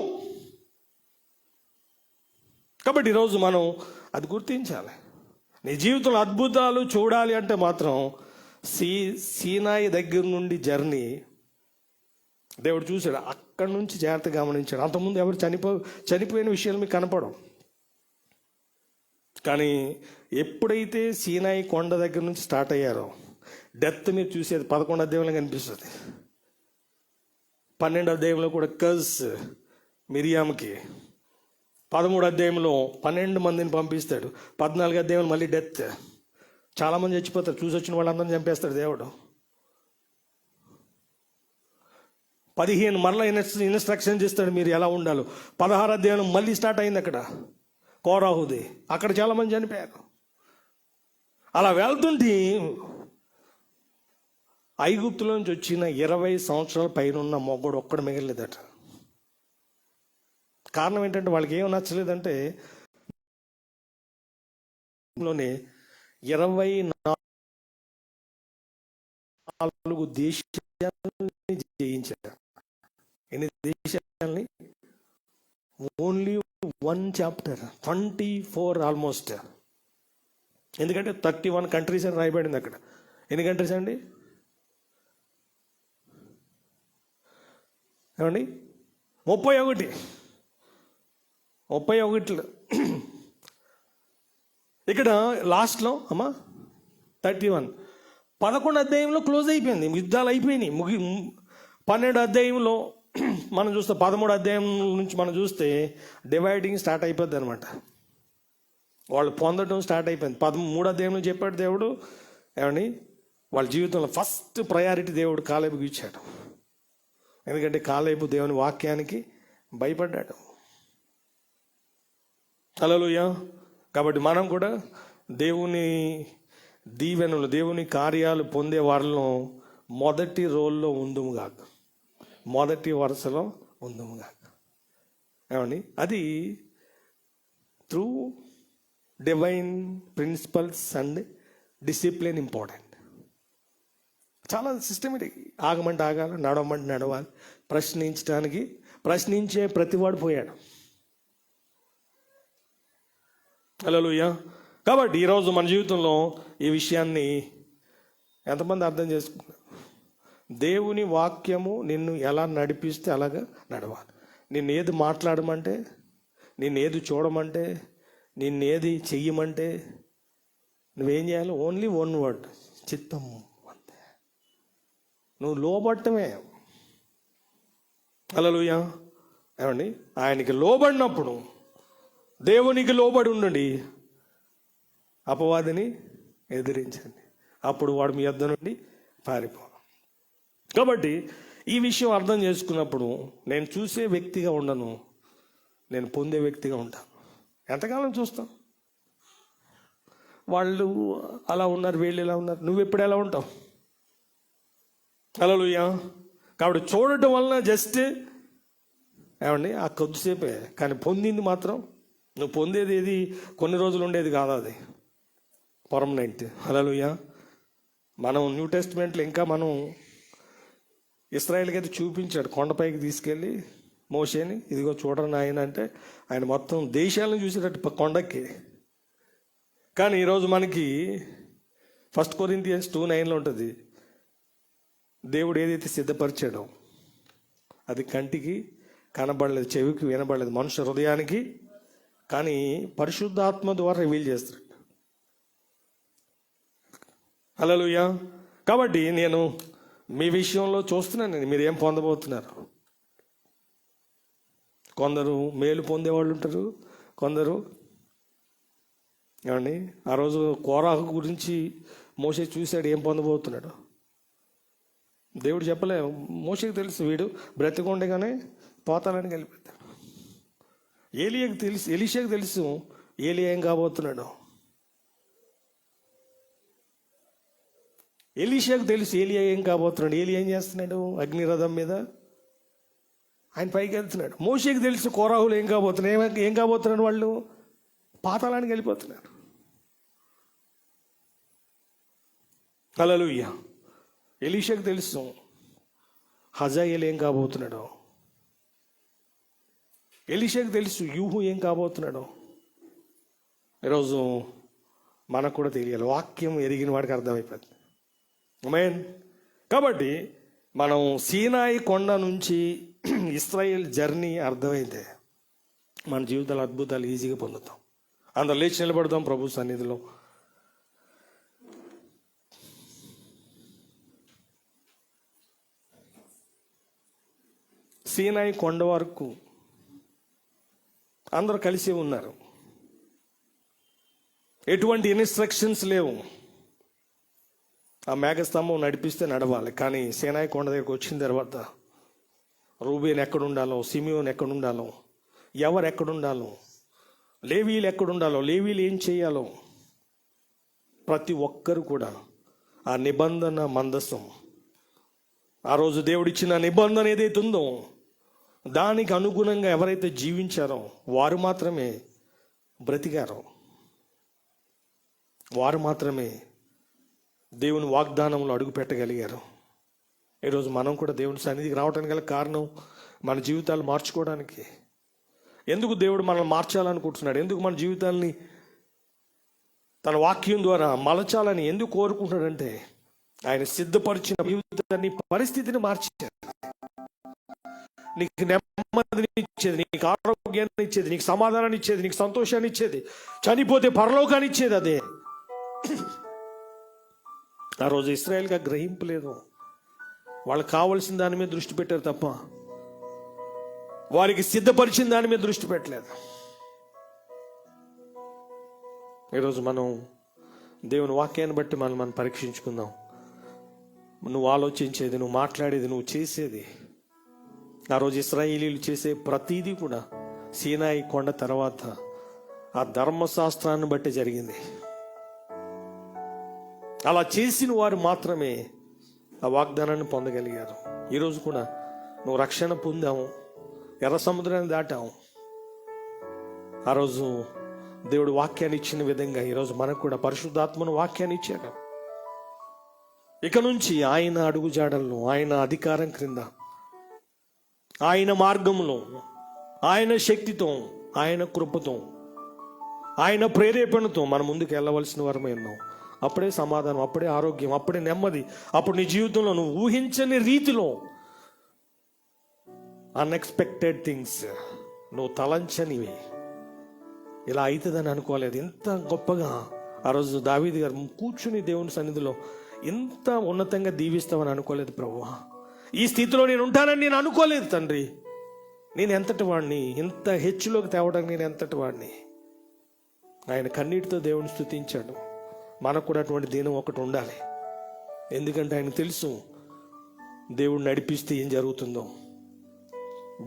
A: కాబట్టి ఈరోజు మనం అది గుర్తించాలి. నీ జీవితంలో అద్భుతాలు చూడాలి అంటే మాత్రం సీనాయి దగ్గర నుండి జర్నీ దేవుడు చూశాడు, అక్కడి నుంచి జాగ్రత్తగా గమనించాడు. అంతకుముందు ఎవరు చనిపోయిన విషయాలు మీకు కనపడవు. కానీ ఎప్పుడైతే సీనాయి కొండ దగ్గర నుంచి స్టార్ట్ అయ్యారో డెత్ మీరు చూసేది 11వ అధ్యాయంలో కనిపిస్తుంది. 12వ అధ్యాయంలో కూడా కర్స్ మిరియాముకి, 13వ అధ్యాయంలో 12 మందిని పంపిస్తాడు, 14వ అధ్యాయంలో మళ్ళీ డెత్, చాలామంది చచ్చిపోతారు. చూసి వచ్చిన వాళ్ళందరినీ చంపేస్తాడు దేవుడు. 15 మరలా ఇన్స్ట్రక్షన్ చేస్తాడు మీరు ఎలా ఉండాలో. 16వ అధ్యాయం మళ్ళీ స్టార్ట్ అయింది అక్కడ కోరాహుది, అక్కడ చాలామంది చనిపోయారు. అలా వెళ్తుంటే ఐగుప్తులోంచి వచ్చిన 20 సంవత్సరాల పైన ఉన్న మొగ్గడు ఒక్కడు మిగలేదట. కారణం ఏంటంటే వాళ్ళకి ఏం నచ్చలేదంటే 24 దేశాలని జయించారు. ఎన్ని దేశాలని? Only 1 chapter, 24 almost. ఎందుకంటే 31 కంట్రీస్ అని రాయబడింది అక్కడ. ఎన్ని కంట్రీస్ అండి? ఏమండి? 31 ఇక్కడ లాస్ట్లో అమ్మా 31. 11వ అధ్యాయంలో క్లోజ్ అయిపోయింది, యుద్ధాలు అయిపోయినాయి. 12వ అధ్యాయంలో మనం చూస్తే 13వ అధ్యాయం నుంచి మనం చూస్తే డివైడింగ్ స్టార్ట్ అయిపోద్ది అనమాట. వాళ్ళు పొందడం స్టార్ట్ అయిపోయింది. 13వ అధ్యాయంలో చెప్పాడు దేవుడు, ఏమండి వాళ్ళ జీవితంలో ఫస్ట్ ప్రయారిటీ దేవుడు కాలేబుకి ఇచ్చాడు. ఎందుకంటే కాలేబు దేవుని వాక్యానికి భయపడ్డాడు. హల్లెలూయా. కాబట్టి మనం కూడా దేవుని దీవెనలు, దేవుని కార్యాలు పొందే వారిలో మొదటి రోల్లో ఉందుముగాక, మొదటి వరుసలో ఉందుముగాక. ఏమండి? అది through divine principles and discipline important. చాలా సిస్టమేటిక్. ఆగమంటే ఆగాలి, నడవమంటే నడవాలి, ప్రశ్నించడానికి ప్రశ్నించే ప్రతివాడు పోయాడు. హల్లెలూయా. కాబట్టి ఈరోజు మన జీవితంలో ఈ విషయాన్ని ఎంతమంది అర్థం చేసుకున్నారు? దేవుని వాక్యము నిన్ను ఎలా నడిపిస్తే అలాగా నడవాలి. నిన్ను ఏది మాట్లాడమంటే, నిన్ను ఏది చూడమంటే, నిన్ను ఏది చెయ్యమంటే నువ్వేం చేయాలి? ఓన్లీ 1 వర్డ్, చిత్తం. అంతే. నువ్వు లోబట్టమే. హల్లెలూయా. ఏమండి? ఆయనకి లోబడినప్పుడు, దేవునికి లోబడి ఉండండి, అపవాదిని ఎదిరించండి, అప్పుడు వాడు మీ యొద్ద నుండి పారిపోవాలి. కాబట్టి ఈ విషయం అర్థం చేసుకున్నప్పుడు నేను చూసే వ్యక్తిగా ఉండను, నేను పొందే వ్యక్తిగా ఉంటాను. ఎంతకాలం చూస్తాం? వాళ్ళు అలా ఉన్నారు, వీళ్ళు ఇలా ఉన్నారు, నువ్వు ఎప్పుడు ఎలా ఉంటావు? హల్లెలూయా. కాబట్టి చూడటం వలన జస్ట్ ఏమండి ఆ కొద్దిసేపే, కానీ పొందింది మాత్రం, నువ్వు పొందేది ఏది కొన్ని రోజులు ఉండేది కాదు, అది పర్మనెంట్. హల్లెలూయా. మనం న్యూ టెస్ట్మెంట్లో ఇంకా మనం ఇశ్రాయేల్కి అయితే చూపించాడు, కొండపైకి తీసుకెళ్ళి మోషేని, ఇదిగో చూడని ఆయన అంటే ఆయన మొత్తం దేశాలను చూసేటట్టు కొండకి. కానీ ఈరోజు మనకి 1 Corinthians 2:9 ఉంటుంది, దేవుడు ఏదైతే సిద్ధపరిచాడో అది కంటికి కనబడలేదు, చెవికి వినబడలేదు, మనుష్య హృదయానికి, కానీ పరిశుద్ధాత్మ ద్వారా రివీల్ చేస్తాడు. హల్లెలూయా. కాబట్టి నేను మీ విషయంలో చూస్తున్నాను, మీరు ఏం పొందబోతున్నారు. కొందరు మేలు పొందేవాళ్ళు ఉంటారు, కొందరు ఏమండి ఆ రోజు కోరాహు గురించి మోషే చూశాడు, ఏం పొందబోతున్నాడు దేవుడు చెప్పలే. మోషేకి తెలుసు వీడు బ్రతికుండగానే పోతాలని వెళ్ళిపోతాడు. ఏలియాకి తెలుసు, ఎలీషాకి తెలుసు ఏలియా ఏం కాబోతున్నాడు. ఎలీషాకు తెలుసు ఏలియా ఏం కాబోతున్నాడు. ఏలియా ఏం చేస్తున్నాడు, అగ్నిరథం మీద ఆయన పైకి వెళ్తున్నాడు. మోషేకి తెలుసు కోరాహులు ఏం కాబోతున్నాడు, ఏం కాబోతున్నాడు, వాళ్ళు పాతాళానికి వెళ్ళిపోతున్నారు. హల్లెలూయా. ఎలీషాకు తెలుసు హజాయేలు ఏం కాబోతున్నాడో. ఎలీషాకు తెలుసు యూహు ఏం కాబోతున్నాడో. ఈరోజు మనకు కూడా తెలియాలి, వాక్యం ఎరిగిన వాడికి అర్థమైపోతుంది. ఆమేన్. కాబట్టి మనం సీనాయి కొండ నుంచి ఇశ్రాయేల్ జర్నీ అర్థమైతే మన జీవితాలు అద్భుతాలు ఈజీగా పొందుతాం. అందరూ లేచి నిలబడదాం ప్రభు సన్నిధిలో. సీనాయి కొండ వరకు అందరూ కలిసి ఉన్నారు. ఎటువంటి ఇన్స్ట్రక్షన్స్ లేవు. ఆ మేఘస్తంభం నడిపిస్తే నడవాలి. కానీ సీనాయి కొండ దగ్గరకు వచ్చిన తర్వాత రూబేన్ ఎక్కడుండాలో, సిమియోన్ ఎక్కడుండాలో, ఎవరు ఎక్కడుండాలో, లేవీలు ఎక్కడుండాలో, లేవీలు ఏం చేయాలో, ప్రతి ఒక్కరు కూడా ఆ నిబంధన మందసం, ఆ రోజు దేవుడిచ్చిన నిబంధన ఏదైతే ఉందో దానికి అనుగుణంగా ఎవరైతే జీవించారో వారు మాత్రమే బ్రతికారో, వారు మాత్రమే దేవుని వాగ్దానంలో అడుగు పెట్టగలిగారు. ఈరోజు మనం కూడా దేవుని సన్నిధికి రావడానికి గల కారణం మన జీవితాలు మార్చుకోవడానికి. ఎందుకు దేవుడు మనల్ని మార్చాలనుకుంటున్నాడు, ఎందుకు మన జీవితాలని తన వాక్యం ద్వారా మలచాలని ఎందుకు కోరుకుంటున్నాడంటే ఆయన సిద్ధపరిచిన జీవితాన్ని, పరిస్థితిని మార్చారు. నీకు నెమ్మదిని ఇచ్చేది, నీకు ఆరోగ్యాన్ని ఇచ్చేది, నీకు సమాధానాన్ని ఇచ్చేది, నీకు సంతోషాన్ని ఇచ్చేది, చనిపోతే పరలోకాన్ని ఇచ్చేది అదే. ఆ రోజు ఇశ్రాయేల్కి ఆ గ్రహింపు లేదు. వాళ్ళకి కావలసిన దాని మీద దృష్టి పెట్టారు తప్ప వారికి సిద్ధపరిచిన దాని మీద దృష్టి పెట్టలేదు. ఈరోజు మనం దేవుని వాక్యాన్ని బట్టి మనం పరీక్షించుకుందాం. నువ్వు ఆలోచించేది, నువ్వు మాట్లాడేది, నువ్వు చేసేది, ఆ రోజు ఇశ్రాయేలీలు చేసే ప్రతీది కూడా సీనాయి కొండ తర్వాత ఆ ధర్మశాస్త్రాన్ని బట్టి జరిగింది. అలా చేసిన వారు మాత్రమే ఆ వాగ్దానాన్ని పొందగలిగారు. ఈరోజు కూడా నువ్వు రక్షణ పొందాము, ఎర్ర సముద్రాన్ని దాటాము. ఆ రోజు దేవుడు వాక్యాన్ని ఇచ్చిన విధంగా ఈరోజు మనకు కూడా పరిశుద్ధాత్మను వాక్యాన్ని ఇచ్చాడు. ఇక నుంచి ఆయన అడుగుజాడల్లో, ఆయన అధికారం క్రింద, ఆయన మార్గంలో, ఆయన శక్తితో, ఆయన కృపతో, ఆయన ప్రేరేపణతో మనం ముందుకు వెళ్ళవలసిన వారమే ఉన్నాం. అప్పుడే సమాధానం, అప్పుడే ఆరోగ్యం, అప్పుడే నెమ్మది. అప్పుడు నీ జీవితంలో నువ్వు ఊహించని రీతిలో అన్ఎక్స్పెక్టెడ్ థింగ్స్, నువ్వు తలంచనివి, ఇలా అవుతుందని అనుకోలేదు. ఎంత గొప్పగా ఆ రోజు దావీదు గారు కూర్చుని దేవుని సన్నిధిలో ఎంత ఉన్నతంగా దీవిస్తామని అనుకోలేదు. ప్రభువా, ఈ స్థితిలో నేను ఉంటానని నేను అనుకోలేదు తండ్రి. నేను ఎంతటి వాడిని, ఇంత హెచ్చులోకి తేవడానికి నేను ఎంతటి వాడిని. ఆయన కన్నీటితో దేవుని స్తుతించాడు. మనకు కూడా అటువంటి దినం ఒకటి ఉండాలి. ఎందుకంటే ఆయన తెలుసు దేవుడు నడిపిస్తే ఏం జరుగుతుందో,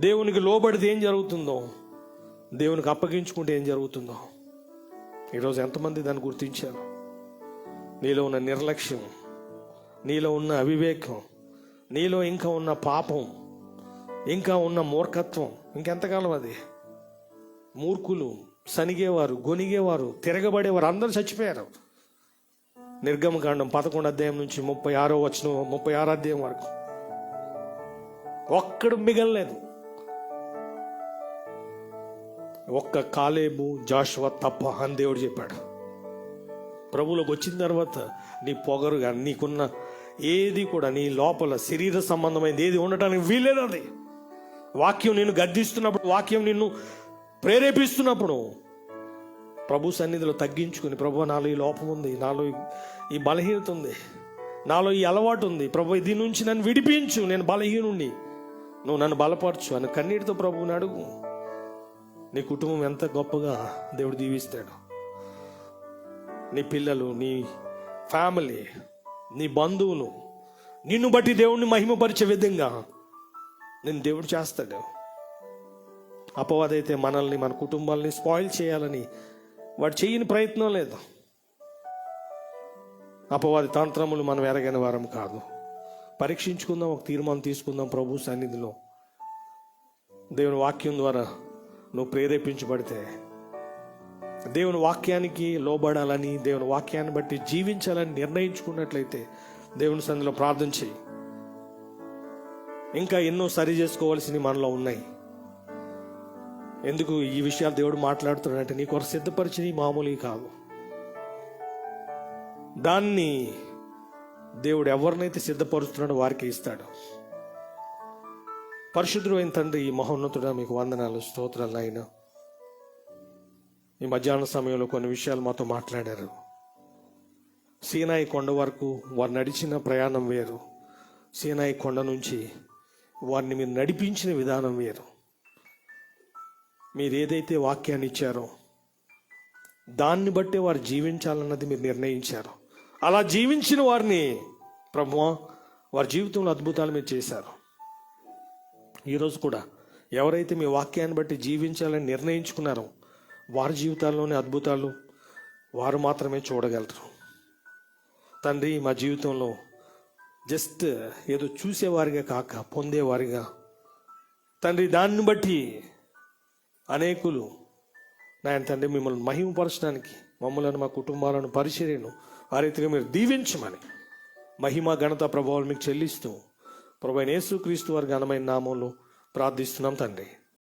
A: దేవునికి లోబడితే ఏం జరుగుతుందో, దేవునికి అప్పగించుకుంటే ఏం జరుగుతుందో. ఈరోజు ఎంతమంది దాన్ని గుర్తించారు? నీలో ఉన్న నిర్లక్ష్యం, నీలో ఉన్న అవివేకం, నీలో ఇంకా ఉన్న పాపం, ఇంకా ఉన్న మూర్ఖత్వం ఇంకెంతకాలం? అది మూర్ఖులు, సనిగేవారు, గొనిగేవారు, తిరగబడేవారు అందరూ చచ్చిపోయారు. నిర్గమకాండం 11 అధ్యాయం నుంచి 36 వచనం 36 అధ్యాయం వరకు ఒక్కడు మిగలలేదు. ఒక్క కాలేబు జాషువా తప్ప అని దేవుడు చెప్పాడు. ప్రభువులోకి వచ్చిన తర్వాత నీ పొగరు కానీ నీకున్న ఏది కూడా నీ లోపల శరీర సంబంధమైనది ఏది ఉండటానికి వీలేదు. అది వాక్యం నిన్ను గద్దిస్తున్నప్పుడు, వాక్యం నిన్ను ప్రేరేపిస్తున్నప్పుడు ప్రభు సన్నిధిలో తగ్గించుకుని, ప్రభు నాలో ఈ లోపం ఉంది, నాలో ఈ బలహీనత ఉంది, నాలో ఈ అలవాటు ఉంది, ప్రభు దీని నుంచి నన్ను విడిపించు, నేను బలహీనుణ్ణి, నువ్వు నన్ను బలపరచు అని కన్నీటితో ప్రభువుని అడుగు. నీ కుటుంబం ఎంత గొప్పగా దేవుడు దీవిస్తాడు. నీ పిల్లలు, నీ ఫ్యామిలీ, నీ బంధువులు నిన్ను బట్టి దేవుణ్ణి మహిమపరిచే విధంగా నేను దేవుడు చేస్తాడు. అపవాదైతే మనల్ని, మన కుటుంబాలని స్పాయిల్ చేయాలని వాడు చేయని ప్రయత్నం లేదు. అపవాది తంత్రములు మనం ఎరగని వారం కాదు. పరీక్షించుకుందాం, ఒక తీర్మానం తీసుకుందాం ప్రభు సన్నిధిలో. దేవుని వాక్యం ద్వారా నువ్వు ప్రేరేపించబడితే, దేవుని వాక్యానికి లోబడాలని, దేవుని వాక్యాన్ని బట్టి జీవించాలని నిర్ణయించుకున్నట్లయితే దేవుని సన్నిధిలో ప్రార్థన చేయి. ఇంకా ఎన్నో సరి చేసుకోవాల్సినవి మనలో ఉన్నాయి. ఎందుకు ఈ విషయాలు దేవుడు మాట్లాడుతున్నాడంటే నీ కొరకు సిద్ధపరిచినవి మామూలుగా కాదు. దాన్ని దేవుడు ఎవరినైతే సిద్ధపరుస్తున్నాడో వారికి ఇస్తాడు. పరిశుద్ధుడు అయిన తండ్రి, ఈ మహోన్నతుడా మీకు వందనాలు, స్తోత్రాలు. ఆయన ఈ మధ్యాహ్న సమయంలో కొన్ని విషయాలు మాతో మాట్లాడారు. సీనాయి కొండ వరకు వారు నడిచిన ప్రయాణం వేరు, సీనాయి కొండ నుంచి వారిని మీరు నడిపించిన విధానం వేరు. మీరు ఏదైతే వాక్యాన్ని ఇచ్చారో దాన్ని బట్టే వారు జీవించాలన్నది మీరు నిర్ణయించారు. అలా జీవించిన వారిని ప్రభువా, వారి జీవితంలో అద్భుతాలు మీరు చేశారు. ఈరోజు కూడా ఎవరైతే మీ వాక్యాన్ని బట్టి జీవించాలని నిర్ణయించుకున్నారో వారి జీవితాల్లోని అద్భుతాలు వారు మాత్రమే చూడగలరు. తండ్రి, మా జీవితంలో జస్ట్ ఏదో చూసేవారిగా కాక పొందేవారిగా తండ్రి, దాన్ని బట్టి అనేకులు నాయన తండ్రి మిమ్మల్ని మహిమపరచడానికి మమ్మల్ని, మా కుటుంబాలను, పరిచర్యను ఆ రీతిగా మీరు దీవించమని మహిమ ఘనత ప్రభావాలు మీకు చెల్లిస్తూ ప్రభువైన యేసుక్రీస్తు వారి ఘనమైన నామంలో ప్రార్థిస్తున్నాం తండ్రి.